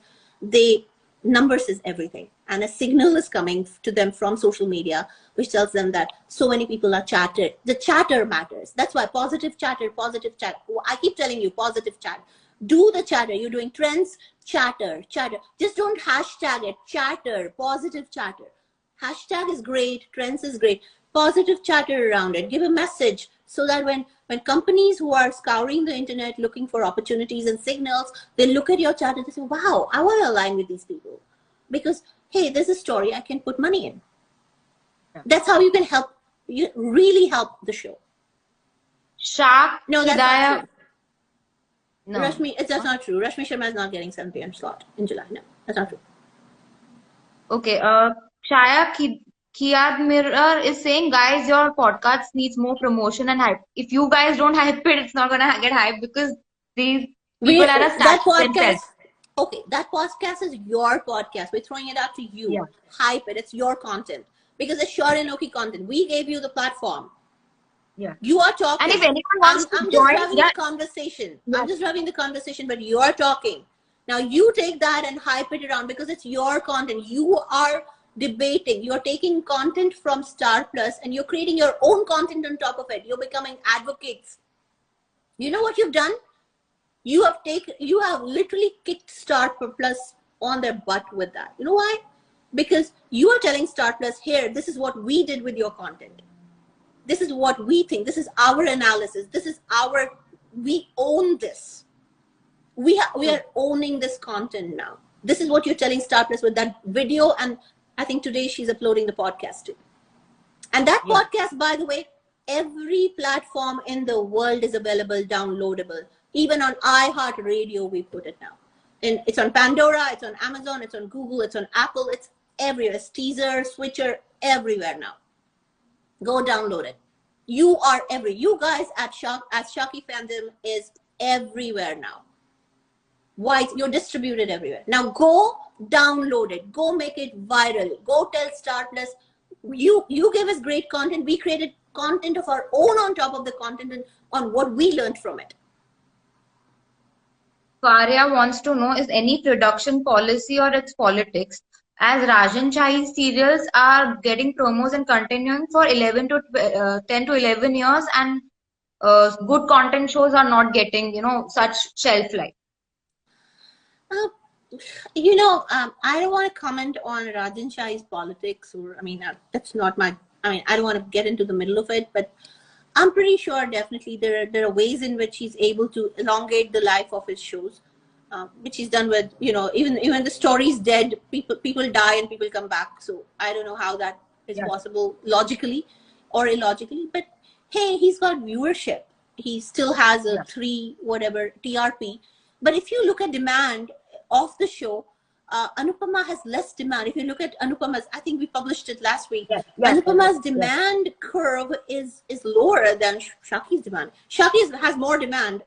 numbers is everything. And a signal is coming to them from social media, which tells them that so many people are chatted. The chatter matters. That's why positive chatter. I keep telling you positive chat. Do the chatter. You're doing trends, chatter. Just don't hashtag it. Chatter, positive chatter. Hashtag is great. Trends is great. Positive chatter around it. Give a message so that when companies who are scouring the internet looking for opportunities and signals, they look at your chat and they say, wow, I want to align with these people because, hey, there's a story I can put money in. Yeah. That's how you can really help the show. Shaq, no, that's Hidayah. not true. No. That's not true. Rashmi Sharma is not getting 7 p.m. slot in July. No, that's not true. Okay. Shaya Kiad Mirror is saying, guys, your podcast needs more promotion and hype. If you guys don't hype it, it's not gonna get hype because these people are a that podcast. Okay, that podcast is your podcast. We're throwing it out to you. Yeah. Hype it. It's your content because it's Sure and Okay content. We gave you the platform. Yeah. You are talking. And if anyone wants to I'm join, just having the conversation. Yeah. I'm just having the conversation, but you are talking. Now you take that and hype it around because it's your content. You are debating. You're taking content from Star Plus and you're creating your own content on top of it. You're becoming advocates. You know what you've done? You have literally kicked Star Plus on their butt with that. You know why? because you are telling Star Plus, here, this is what we did with your content. This is what we think. This is our analysis. This is our, we own this. We are owning this content now. This is what you're telling Star Plus with that video. And I think today she's uploading the podcast too. And that podcast, by the way, every platform in the world is available, downloadable. Even on iHeartRadio, we put it now. And it's on Pandora, it's on Amazon, it's on Google, it's on Apple, it's everywhere. It's Teaser, Switcher, everywhere now. Go download it. You are you guys at Shaki Fandom is everywhere now. Why? You're distributed everywhere. Now go download it. Go make it viral. Go tell Star Plus. You gave us great content. We created content of our own on top of the content and on what we learned from it. Karya wants to know, is any production policy or its politics, as Rajan Chai's serials are getting promos and continuing for 10 to 11 years, and good content shows are not getting, such shelf life. I don't want to comment on Rajan Shai's politics, or that's not my. I don't want to get into the middle of it, but I'm pretty sure definitely there are ways in which he's able to elongate the life of his shows, which he's done with, even the story's dead, people die and people come back. So I don't know how that is possible logically or illogically, but hey, he's got viewership. He still has a 3 whatever TRP. But if you look at demand of the show, Anupama has less demand. If you look at Anupama's, I think we published it last week. Anupama's demand curve is lower than Shaki's demand. Shaki has more demand.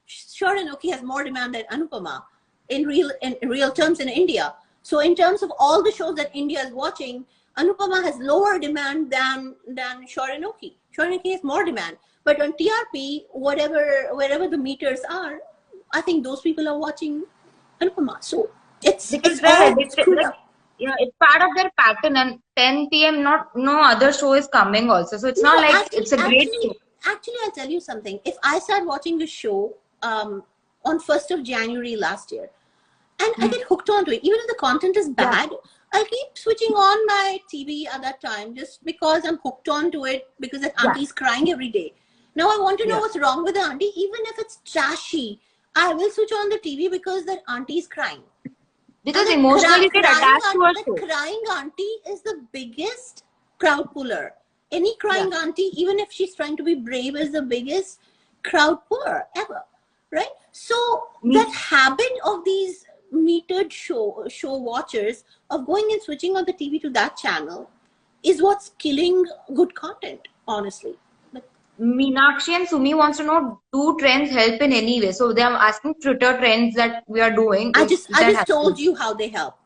Shor and Oki has more demand than Anupama in real terms in India. So in terms of all the shows that India is watching, Anupama has lower demand than Shor and Oki. Shor and Oki has more demand. But on TRP, wherever the meters are, I think those people are watching Anupama. So it's all screwed up. It's part of their pattern, and 10 p.m. no other show is coming also. So it's not like it's a great show. Actually, I'll tell you something. If I start watching the show on 1st of January last year, and I get hooked onto it, even if the content is bad, I'll keep switching on my TV at that time just because I'm hooked onto it, because that auntie's crying every day. Now I want to know what's wrong with the auntie, even if it's trashy. I will switch on the TV because that auntie is crying. Because emotionally get attached to her show. The crying auntie is the biggest crowd puller. Any crying auntie, even if she's trying to be brave, is the biggest crowd puller ever, right? So that habit of these metered show watchers of going and switching on the TV to that channel is what's killing good content, honestly. Meenakshi and Sumi wants to know, do trends help in any way? So they are asking Twitter trends that we are doing. I just told you how they help.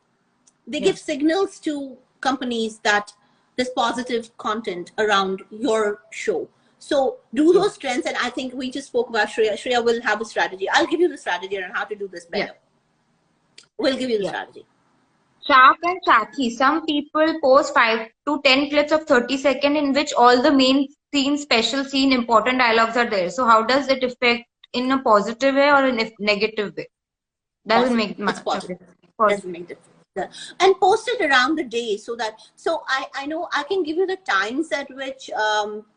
They give signals to companies that there's positive content around your show. So do those trends, and I think we just spoke about Shreya. Shreya will have a strategy. I'll give you the strategy on how to do this better. We'll give you the strategy. Shak and Shaki, some people post 5 to 10 clips of 30 seconds in which all the main scene, special scene, important dialogues are there. So how does it affect in a positive way or in a negative way? Doesn't make much difference. Doesn't make difference. And post it around the day so I know I can give you the times at which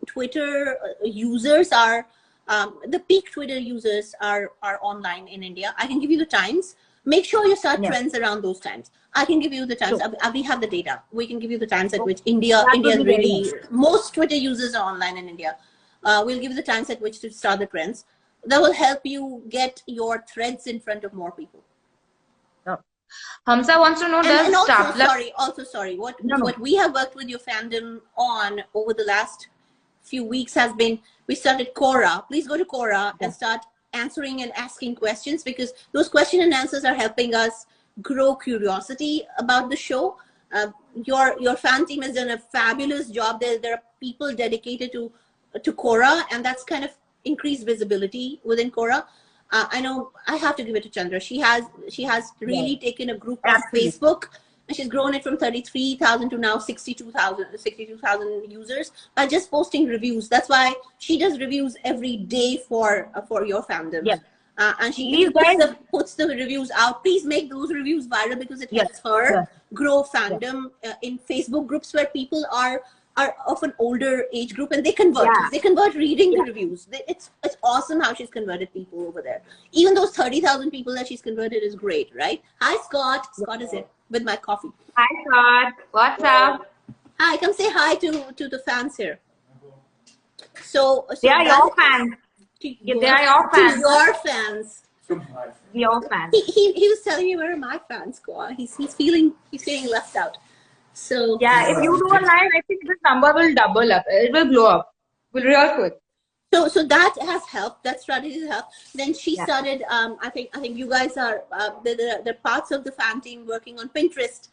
Twitter users are, the peak Twitter users are online in India. I can give you the times. Make sure you start trends around those times. I can give you the times. We have the data. We can give you the times at which India is really, most Twitter users are online in India. We'll give you the times at which to start the trends. That will help you get your threads in front of more people. Hamza wants to know, what we have worked with your fandom on over the last few weeks has been, we started Quora. Please go to Quora and start answering and asking questions, because those question and answers are helping us grow curiosity about the show. Your fan team has done a fabulous job. There are people dedicated to Quora, and that's kind of increased visibility within Quora. I know I have to give it to Chandra. She has really taken a group on Facebook, and she's grown it from 33,000 to now 62,000 users by just posting reviews. That's why she does reviews every day for your fandom. And she Please, guys. puts the reviews out. Please make those reviews viral because it helps her grow fandom in Facebook groups where people are of an older age group, and they convert. They convert reading the reviews. It's awesome how she's converted people over there. Even those 30,000 people that she's converted is great, right? Hi, Scott. Scott is here with my coffee. Hi, Scott. What's up? Hi, come say hi to the fans here. So they are your fans. They are your fans. To your fans. Your fans. He was telling me where are my fans go. He's feeling left out. So yeah, if you do a live, I think this number will double up. It will blow up. Real quick. So that has helped. That strategy has helped. Then she started. I think you guys are the parts of the fan team working on Pinterest,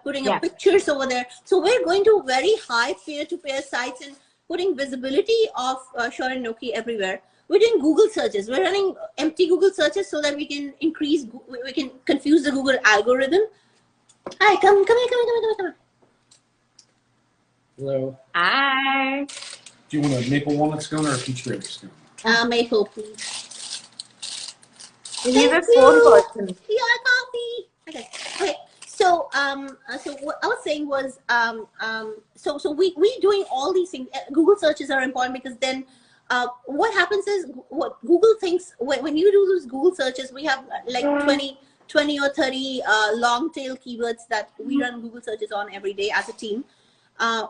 putting up pictures over there. So we're going to very high peer-to-peer sites and putting visibility of Shaur and Noki everywhere. We're doing Google searches. We're running empty Google searches so that we can we can confuse the Google algorithm. Hi, come here. Hello. Hi. Do you want a maple walnut scone or a peachberry scone? Maple, please. He's a phone person. Yeah, coffee. Okay. So so what I was saying was so we doing all these things. Google searches are important because then what happens is what Google thinks when you do those Google searches, we have like 20 or 30 long tail keywords that we run Google searches on every day as a team.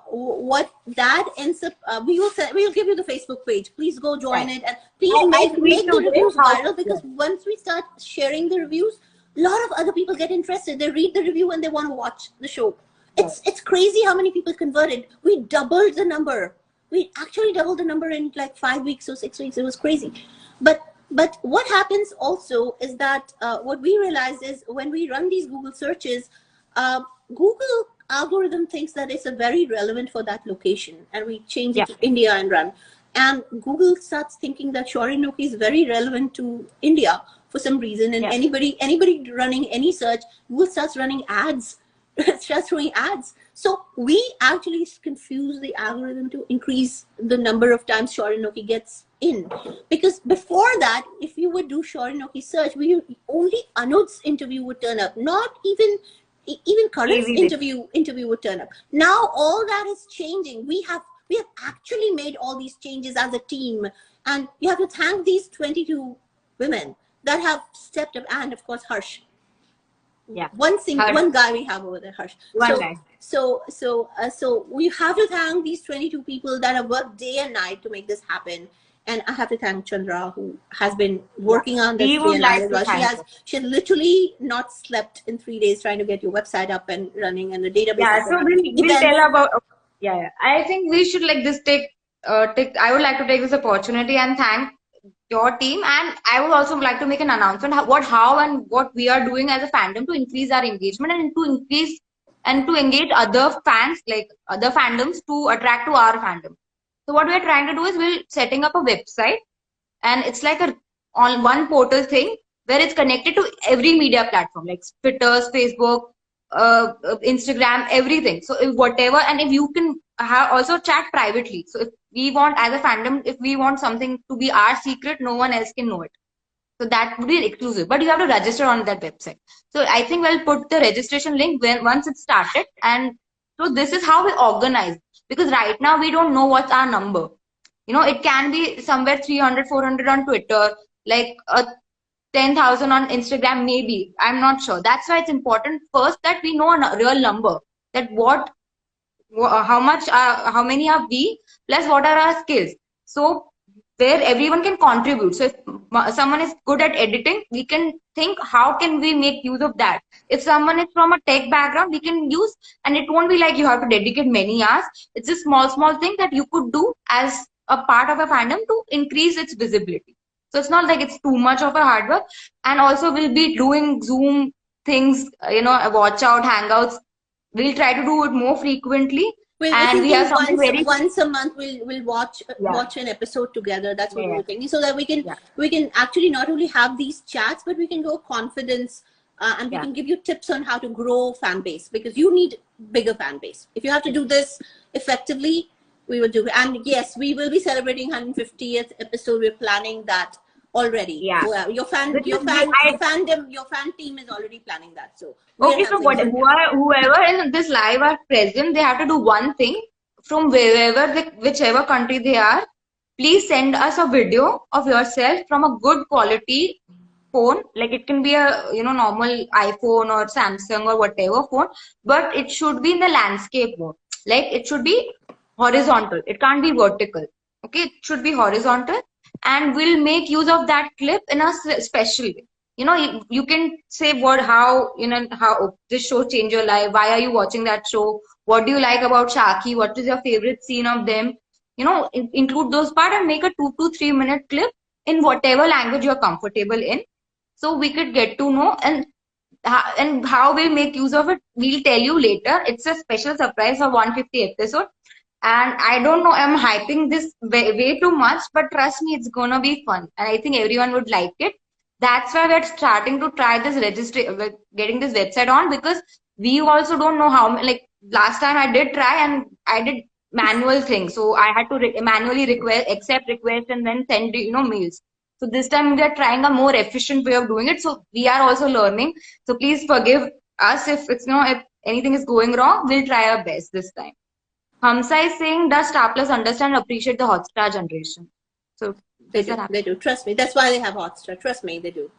What that ends up, we'll give you the Facebook page. Please go join it, and please make the reviews viral, because once we start sharing the reviews, a lot of other people get interested. They read the review and they want to watch the show. It's crazy how many people converted. We doubled the number. We actually doubled the number in like 5 weeks or 6 weeks. It was crazy. But what happens also is that what we realized is when we run these Google searches, Google algorithm thinks that it's a very relevant for that location, and we change it to India and run. And Google starts thinking that Shaur and Noki is very relevant to India for some reason. And anybody running any search, Google starts running ads, starts throwing ads. So we actually confuse the algorithm to increase the number of times Shaur and Noki gets in. Because before that, if you would do Shaur and Noki search, only Anud's interview would turn up, not even Karan's interview would turn up. Now all that is changing. We have actually made all these changes as a team, and you have to thank these 22 women that have stepped up, and of course Harsh. Yeah. One guy we have over there, Harsh. One guy. So we have to thank these 22 people that have worked day and night to make this happen. And I have to thank Chandra, who has been working on this day and night as well. She has literally not slept in 3 days trying to get your website up and running, and the database. Yeah, so we'll tell about. Yeah. I think we should I would like to take this opportunity and thank your team, and I would also like to make an announcement how and what we are doing as a fandom to increase our engagement and to engage other fans, like other fandoms, to attract to our fandom. So what we're trying to do is we're setting up a website, and it's like on one portal thing where it's connected to every media platform like Twitter, Facebook, Instagram, everything. So if whatever, and if you can also chat privately. So if we want, as a fandom, if we want something to be our secret, no one else can know it. So that would be exclusive, but you have to register on that website. So I think we'll put the registration link once it's started. And so this is how we organize, because right now we don't know what's our number. It can be somewhere 300, 400 on Twitter, like 10,000 on Instagram, maybe. I'm not sure. That's why it's important first that we know a real number, that how many are we, plus what are our skills. So where everyone can contribute. So if someone is good at editing, we can think how can we make use of that. If someone is from a tech background, we can use, and it won't be like you have to dedicate many hours. It's a small thing that you could do as a part of a fandom to increase its visibility. So it's not like it's too much of a hard work. And also we'll be doing Zoom things, watch out, hangouts. We'll try to do it more frequently. And we have something once a month we'll watch an episode together. That's what we're thinking, so that we can actually not only have these chats, but we can grow confidence, and we can give you tips on how to grow fan base, because you need bigger fan base. If you have to do this effectively, we will do it. And yes, we will be celebrating 150th episode. We're planning that already. Yeah. Well, your fan team is already planning that. So Okay, so whoever in this live are present, they have to do one thing from whichever country they are. Please send us a video of yourself from a good quality phone. Like it can be a normal iPhone or Samsung or whatever phone, but it should be in the landscape mode. Like it should be horizontal. It can't be vertical. Okay, it should be horizontal, and we'll make use of that clip in a special way. You can say how this show changed your life. Why are you watching that show? What do you like about Shaki? What is your favorite scene of them? Include those part and make a 2 to 3 minute clip in whatever language you're comfortable in. So we could get to know, and how we'll make use of it, we'll tell you later. It's a special surprise for 150 episode. And I don't know, I'm hyping this way too much, but trust me, it's gonna be fun. And I think everyone would like it. That's why we're starting to try this getting this website on, because we also don't know how, like last time I did try and I did manual things. So I had to manually accept request and then send, mails. So this time we are trying a more efficient way of doing it. So we are also learning. So please forgive us if if anything is going wrong. We'll try our best this time. Hamsa is saying, does Star Plus understand and appreciate the Hotstar generation? So they do. Trust me. That's why they have Hotstar. Trust me, they do.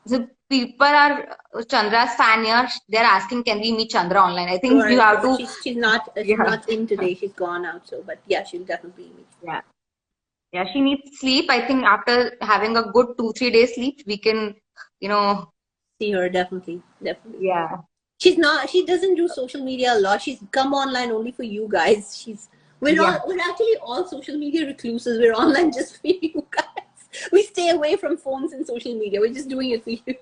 So people are Chandra's fan here. They're asking, can we meet Chandra online? I think you have to. She's not in today. She's gone out. So, but yeah, she'll definitely meet. Yeah, she needs sleep. I think after having a good 2-3 days sleep, we can, see her definitely. Yeah. She doesn't do social media a lot. She's come online only for you guys. We're actually all social media recluses. We're online just for you guys. We stay away from phones and social media. We're just doing it for you.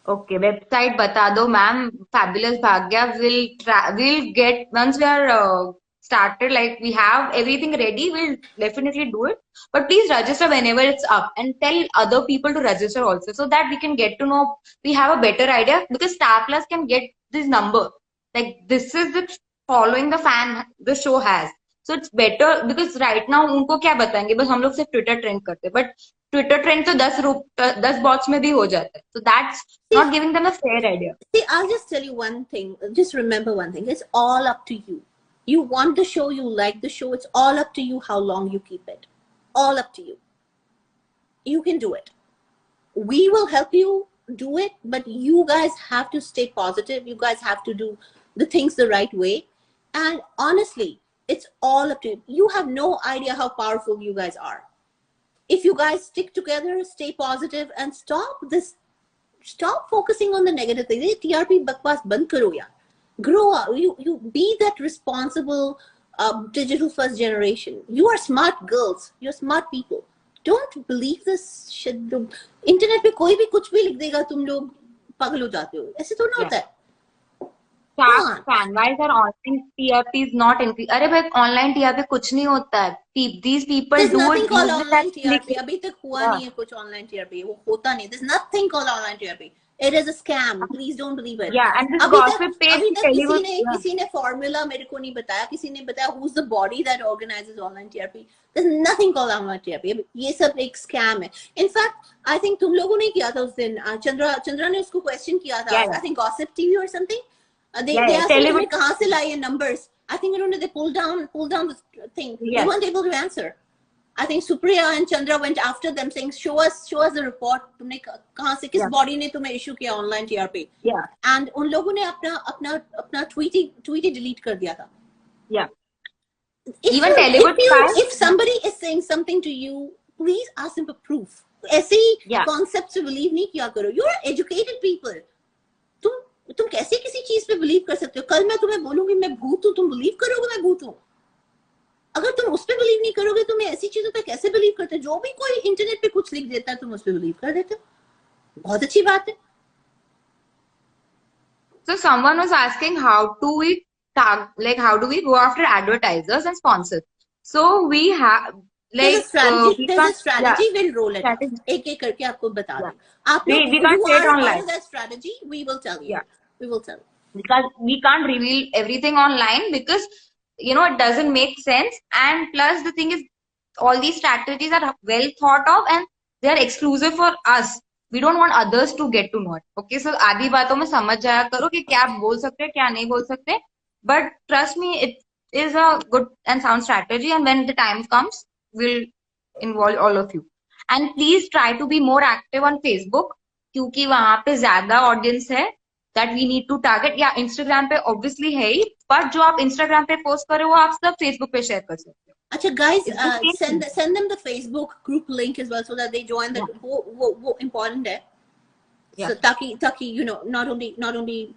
Okay, website bata do, ma'am. Fabulous Bhagya. We'll get, once we are started, like we have everything ready, we'll definitely do it. But please register whenever it's up, and tell other people to register also, so that we can get to know, we have a better idea, because Star Plus can get this number. Like this is the following the fan the show has. So it's better, because right now उनको क्या बताएंगे, बस हम लोग सिर्फ Twitter trend करते, but Twitter trend तो 10 bots में भी हो जाता है. So that's not giving them a fair idea. See, I'll just tell you one thing. Just remember one thing. It's all up to you. You want the show, you like the show. It's all up to you how long you keep it. All up to you. You can do it. We will help you do it, but you guys have to stay positive. You guys have to do the things the right way. And honestly, it's all up to you. You have no idea how powerful you guys are. If you guys stick together, stay positive, and stop focusing on the negative things. TRP bakwas band karo yaar. Grow up. You be that responsible digital first generation. You are smart girls. You're smart people. Don't believe this shit. Internet पे कोई भी कुछ भी लिख देगा, तुम लोग पागल हो जाते हो. ऐसे तो ना होता है. Why is our online TRP is not increased? अरे भाई online TRP कुछ नहीं होता है. These people There's do nothing it. called online TRP. अभी तक हुआ नहीं है कुछ online TRP. वो होता नहीं. There's nothing called online TRP. It is a scam. Please don't believe it. Yeah, and this gossip page. अभी तक किसी ने formula मेरे को नहीं बताया. किसी ने बताया who's the body that organizes online TRP. There's nothing called online TRP. ये सब एक scam है. In fact, I think तुम लोगों ने किया था उस दिन. चंद्रा ने उसको question किया था. I think Gossip TV or something. They asked me कहाँ से लाए numbers. I think they pulled down the thing. They weren't able to answer. I think Supriya and Chandra went after them saying, show us the report. तुमने कहाँ से किस body ने तुम्हें issue किया online TRP? Yeah. And उन लोगों ने अपना tweet delete कर दिया था. Yeah. Even if somebody is saying something to you, please ask them for proof. ऐसे concepts से believe नहीं किया करो. You are educated people. तुम कैसे किसी चीज पे बिलीव कर सकते हो? कल मैं तुम्हें बोलूंगी मैं भूत हूँ, तुम बिलीव करोगे मैं भूत हूँ? अगर तुम उस पे बिलीव नहीं करोगे, तुम ऐसी चीजों पे कैसे बिलीव करते हो? जो भी कोई इंटरनेट पे कुछ लिख देता है तुम उस पे बिलीव कर देते हो. बहुत अच्छी बात है. So someone was asking how do we go after advertisers and sponsors? So we have there's a strategy. We'll roll it. एक करके आपको बता दें. आप लोग we can't say it online. Part of that strategy, we will tell you. We will tell you. Because we can't reveal everything online, because it doesn't make sense. And plus the thing is, all these strategies are well thought of and they are exclusive for us. We don't want others to get to know it. Okay, so आधी बातों में समझ जाया करो कि क्या बोल सकते हैं क्या नहीं बोल सकते. But trust me, it is a good and sound strategy, and when the time comes, we'll involve all of you. And please try to be more active on Facebook क्योंकि वहां पे ज्यादा ऑडियंस है that we need to target. या Instagram पे obviously है ही, but जो आप Instagram पे पोस्ट करो वो आप सब Facebook पे शेयर कर सकते हो. Acha guys, It's the same send them the Facebook group link as well so that they join. That वो important है. Yeah. So ताकि you know not only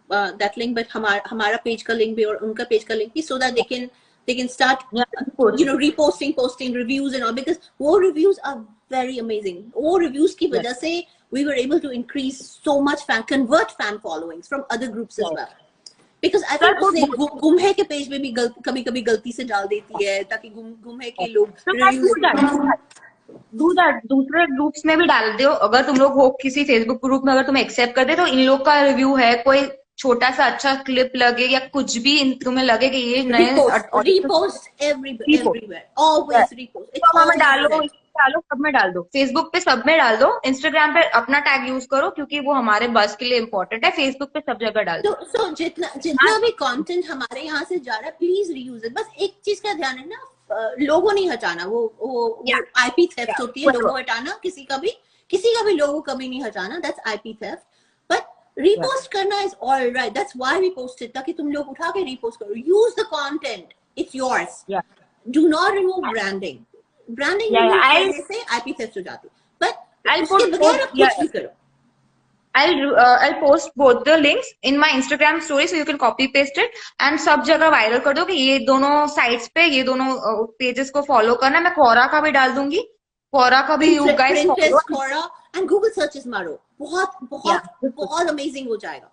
that link but हमारा page का link भी और उनका page का link भी, so that they can start you know posting reviews and all, because वो reviews are very amazing. वो reviews की वजह से we were able to increase so much convert fan followings from other groups as well. Because I think उसने गुमहे के page में भी कभी गलती से डाल देती है ताकि गुमहे के लोग do that. दूसरे ग्रुप्स में भी डाल दो. अगर तुम लोग हो किसी फेसबुक ग्रुप में, अगर तुम एक्सेप्ट कर दे तो इन लोग का रिव्यू है, कोई छोटा सा अच्छा क्लिप लगे या कुछ भी तुम्हें लगे कि ये नए repost everywhere always repost. डालो सब में डाल दो. फेसबुक पे सब में डाल दो. इंस्टाग्राम पे अपना टैग यूज करो क्योंकि वो हमारे बस के लिए इम्पोर्टेंट है. फेसबुक पे सब जगह डाल दो. So जितना भी कंटेंट हमारे यहाँ से जा रहा है, प्लीज रीयूज इट. बस एक चीज का ध्यान रखना, लोगो नहीं हटाना. वो आईपी थेफ्ट होती है. लोगो हटाना किसी का भी लोगो कभी नहीं हटाना. That's IP theft. But repost करना is all right. That's why we posted, ताकि तुम लोग उठा के रीपोस्ट करो. Use the content, it's yours. Do not remove branding. Branding से आईपी थेफ्ट हो जाती. बट उसके बगैर कुछ भी करो. I'll post both the links in my Instagram story so you can copy paste it and सब जगह वायरल कर दो कि ये दोनों साइट्स पे ये दोनों पेजेस को फॉलो करना. मैं Quora का भी डाल दूंगी. Quora का भी you guys follow. Quora and Google searches मारो. बहुत अमेजिंग हो जाएगा.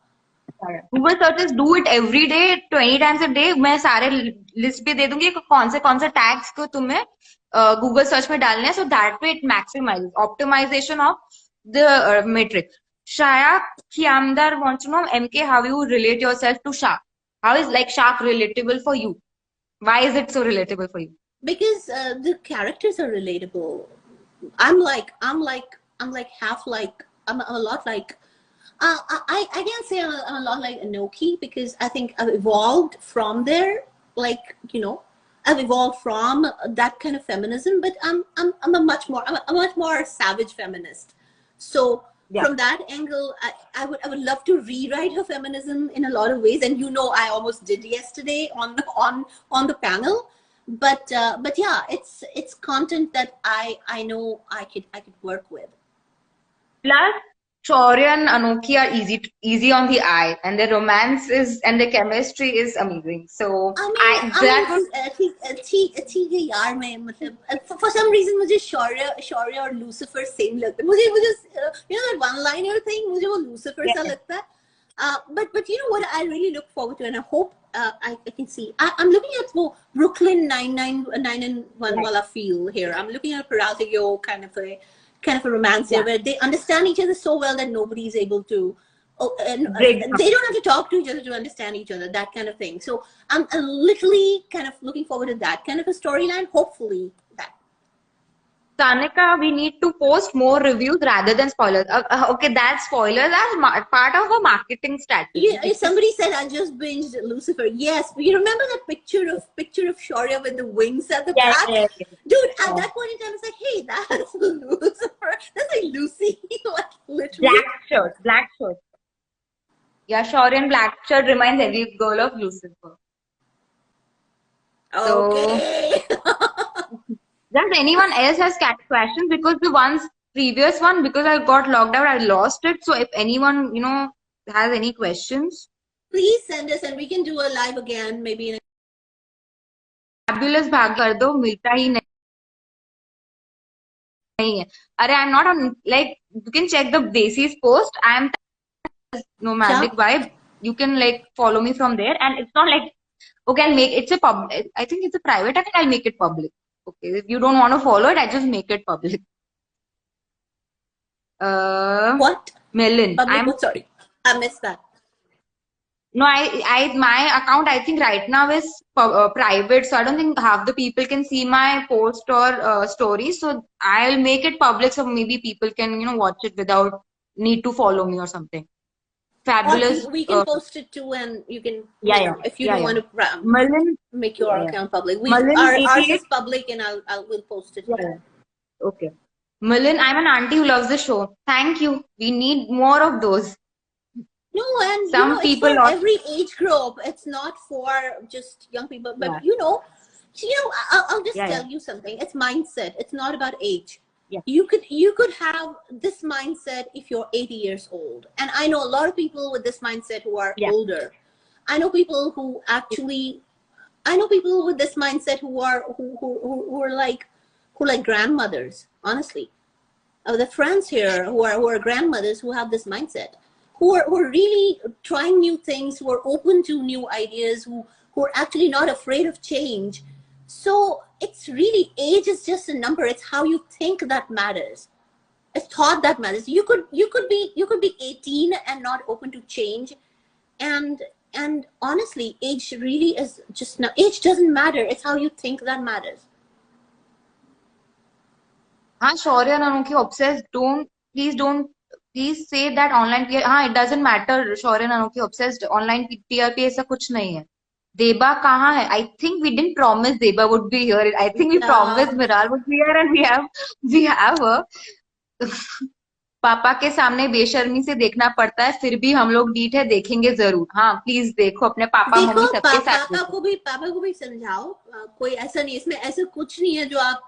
Google searches, do it every day, 20 times a day. मैं सारे लिस्ट भी दे दूंगी कौन से टैग्स को तुम्हें Google सर्च में डालने हैं, so that way it maximizes optimization of the matrix. Shaya Kiamdar wants to know, MK, how you relate yourself to Shaq? How is like Shaq relatable for you? Why is it so relatable for you? Because the characters are relatable. I'm a lot like I can't say I'm a lot like Anoki, because I think I've evolved from there. Like, you know, I've evolved from that kind of feminism, but I'm a much more savage feminist. So from that angle, I would love to rewrite her feminism in a lot of ways, and you know I almost did yesterday on the panel. But yeah, it's content that I know I could work with. Plus, Shaurya and Anoki are easy on the eye, and their romance and their chemistry is amazing. So यार मैं मतलब for some reason मुझे शौर्य और Lucifer same लगता है. मुझे you know that one liner thing, मुझे वो लूसिफर सा लगता है. But you know what I really look forward to, and I hope I can see. I'm looking at वो Brooklyn 991 wala feel here. I'm looking at Paraltigio kind of a romance here, where they understand each other so well that nobody is able to they don't have to talk to each other to understand each other, that kind of thing. So I'm literally kind of looking forward to that kind of a storyline. Hopefully that. Tanika, we need to post more reviews rather than spoilers. Okay, that's spoilers as part of a marketing strategy. Yeah, somebody said I just binged Lucifer. Yes, you remember that picture of Shaurya with the wings at the back? Yeah. Dude, at that point in time, it's like, hey, that's Lucifer. That's like Lucy. Like, literally. Black shirt. Yeah, Shaurya in black shirt reminds every girl of Lucifer. Okay. Does anyone else has questions? Because the previous one, because I got logged out, I lost it. So if anyone, you know, has any questions, please send us and we can do a live again, maybe in a fabulous भाग कर दो, मिलता ही नहीं है. अरे, I'm not on, like, you can check the Basis post. I am nomadic vibe. You can like follow me from there, and it's not like, okay, I'll make it's a public. I think it's a private. I think I'll make it public. Okay, if you don't want to follow it, I just make it public. What? Melon. Public, sorry, I missed that. No, my account I think right now is private, so I don't think half the people can see my post or stories. So I'll make it public, so maybe people can watch it without need to follow me or something. Or Fabulous. we can post it too, and you can, Yeah, yeah, if you yeah, don't yeah. want to Mullen, make your yeah, yeah. account public, Mullen ours 88. is public, and we'll post it Yeah, here. yeah. Okay. Mullen, I'm an auntie who loves the show. Thank you. We need more of those. No, and Some it's people for lost. every age group. It's not for just young people. But Yeah, I'll just yeah, yeah, tell you something. It's mindset. It's not about age. yeah, You could have this mindset if you're 80 years old. And I know a lot of people with this mindset who are yeah. older. I know people who actually I know people with this mindset who are who are like grandmothers, honestly. The friends here who are grandmothers who have this mindset, who are really trying new things, who are open to new ideas, who are actually not afraid of change. So it's really, age is just a number. It's how you think that matters. It's thought that matters. You could be 18 and not open to change, and honestly, age really is just not, age doesn't matter. It's how you think that matters. हाँ शौर्य and Anuki obsessed. Please say that online TRP. हाँ, it doesn't matter. Shaurya and Anuki obsessed. Online TRP ऐसा कुछ नहीं है. Deba कहाँ है? I think we didn't promise Deba would be here. I think we promised Miral would be here, and we have her. पापा के सामने बेशर्मी से देखना पड़ता है, फिर भी हम लोग डीठ है, देखेंगे जरूर. हाँ प्लीज देखो, अपने पापा मम्मी देखो, सबके साथ देखो. पापा को भी समझाओ. कोई ऐसा नहीं, इसमें ऐसा कुछ नहीं है जो आप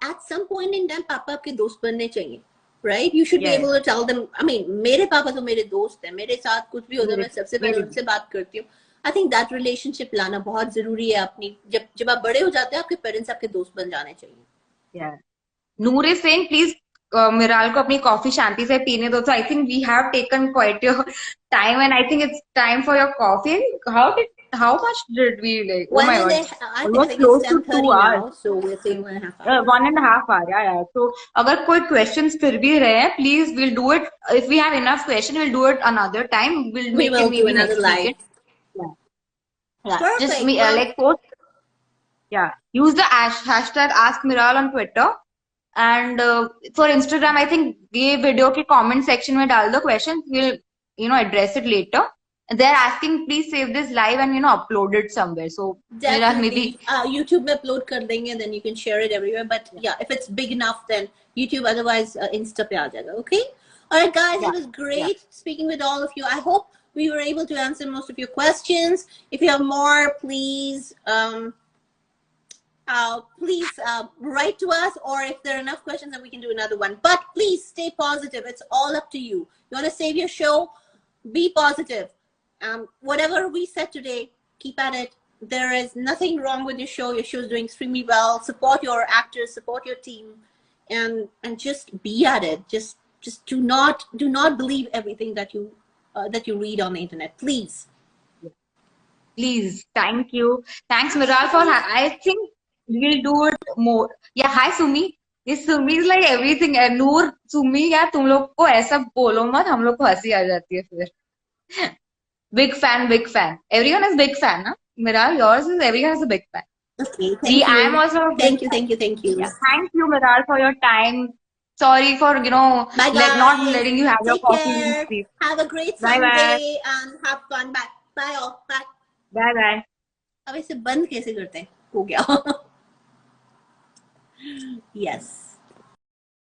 at some point in time पापा आपके दोस्त बनने चाहिए, right? You should be Yeah, able to tell them. I mean, मेरे पापा तो मेरे दोस्त हैं, मेरे साथ कुछ भी होता है मैं सबसे पहले मेरे उनसे बात करती हूँ. I think that relationship लाना बहुत जरूरी है. अपनी जब आप बड़े हो जाते हैं, आपके पेरेंट्स आपके दोस्त बन जाने चाहिए. yeah. Noor is saying, please, Miral को अपनी कॉफी शांति से पीने दो. So I think we have taken quite your time, and I think it's time for your coffee. How much did we like? Oh my When God, I almost think close it's to 2 10:30 hours. now, so we're saying 1.5 hours. 1.5 hour, yeah, yeah. So अगर कोई questions फिर भी रहे हैं, please, we'll do it. If we have enough question, we'll do it another time. We'll We make will it do maybe another next live. weekend. Yeah, yeah. Just Perfect. me Well, like post. Yeah, use the hashtag Ask Miral on Twitter. And for Instagram, I think ये video के comment section में डाल दो questions. We'll address it later. They're asking, please save this live and upload it somewhere. So Miral maybe definitely YouTube में upload कर देंगे, then you can share it everywhere. But yeah, if it's big enough, then YouTube. Otherwise, Insta पे आ जाएगा. Okay. All right, guys. yeah, It was great yeah. speaking with all of you. I hope we were able to answer most of your questions. If you have more, please write to us, or if there are enough questions, then we can do another one. But please stay positive. It's all up to you. You want to save your show? Be positive. Whatever we said today, keep at it. There is nothing wrong with your show. Your show is doing extremely well. Support your actors, support your team, and just be at it. Just do not believe everything that you read on the internet. Please. Please, thank you. Thanks, Miral, for I think we'll do it more. Yeah, hi Sumi. This Sumi is like everything. Noor, Sumi, यार तुम लोग को ऐसा बोलो मत, हम लोग को हंसी आ जाती है फिर. Big fan, big fan. Everyone is big fan, ना? Miral, yours is everyone is a big fan. Okay, thank you. I am also a big Thank you. Yeah, thank you, Miral, for your time. Sorry for Bye, not guys. letting you have your Take coffee. care. Have a great Bye bye. Sunday and have fun. Bye. Bye all. Bye. Bye bye. अब इसे बंद कैसे करते हैं? हो गया. Yes.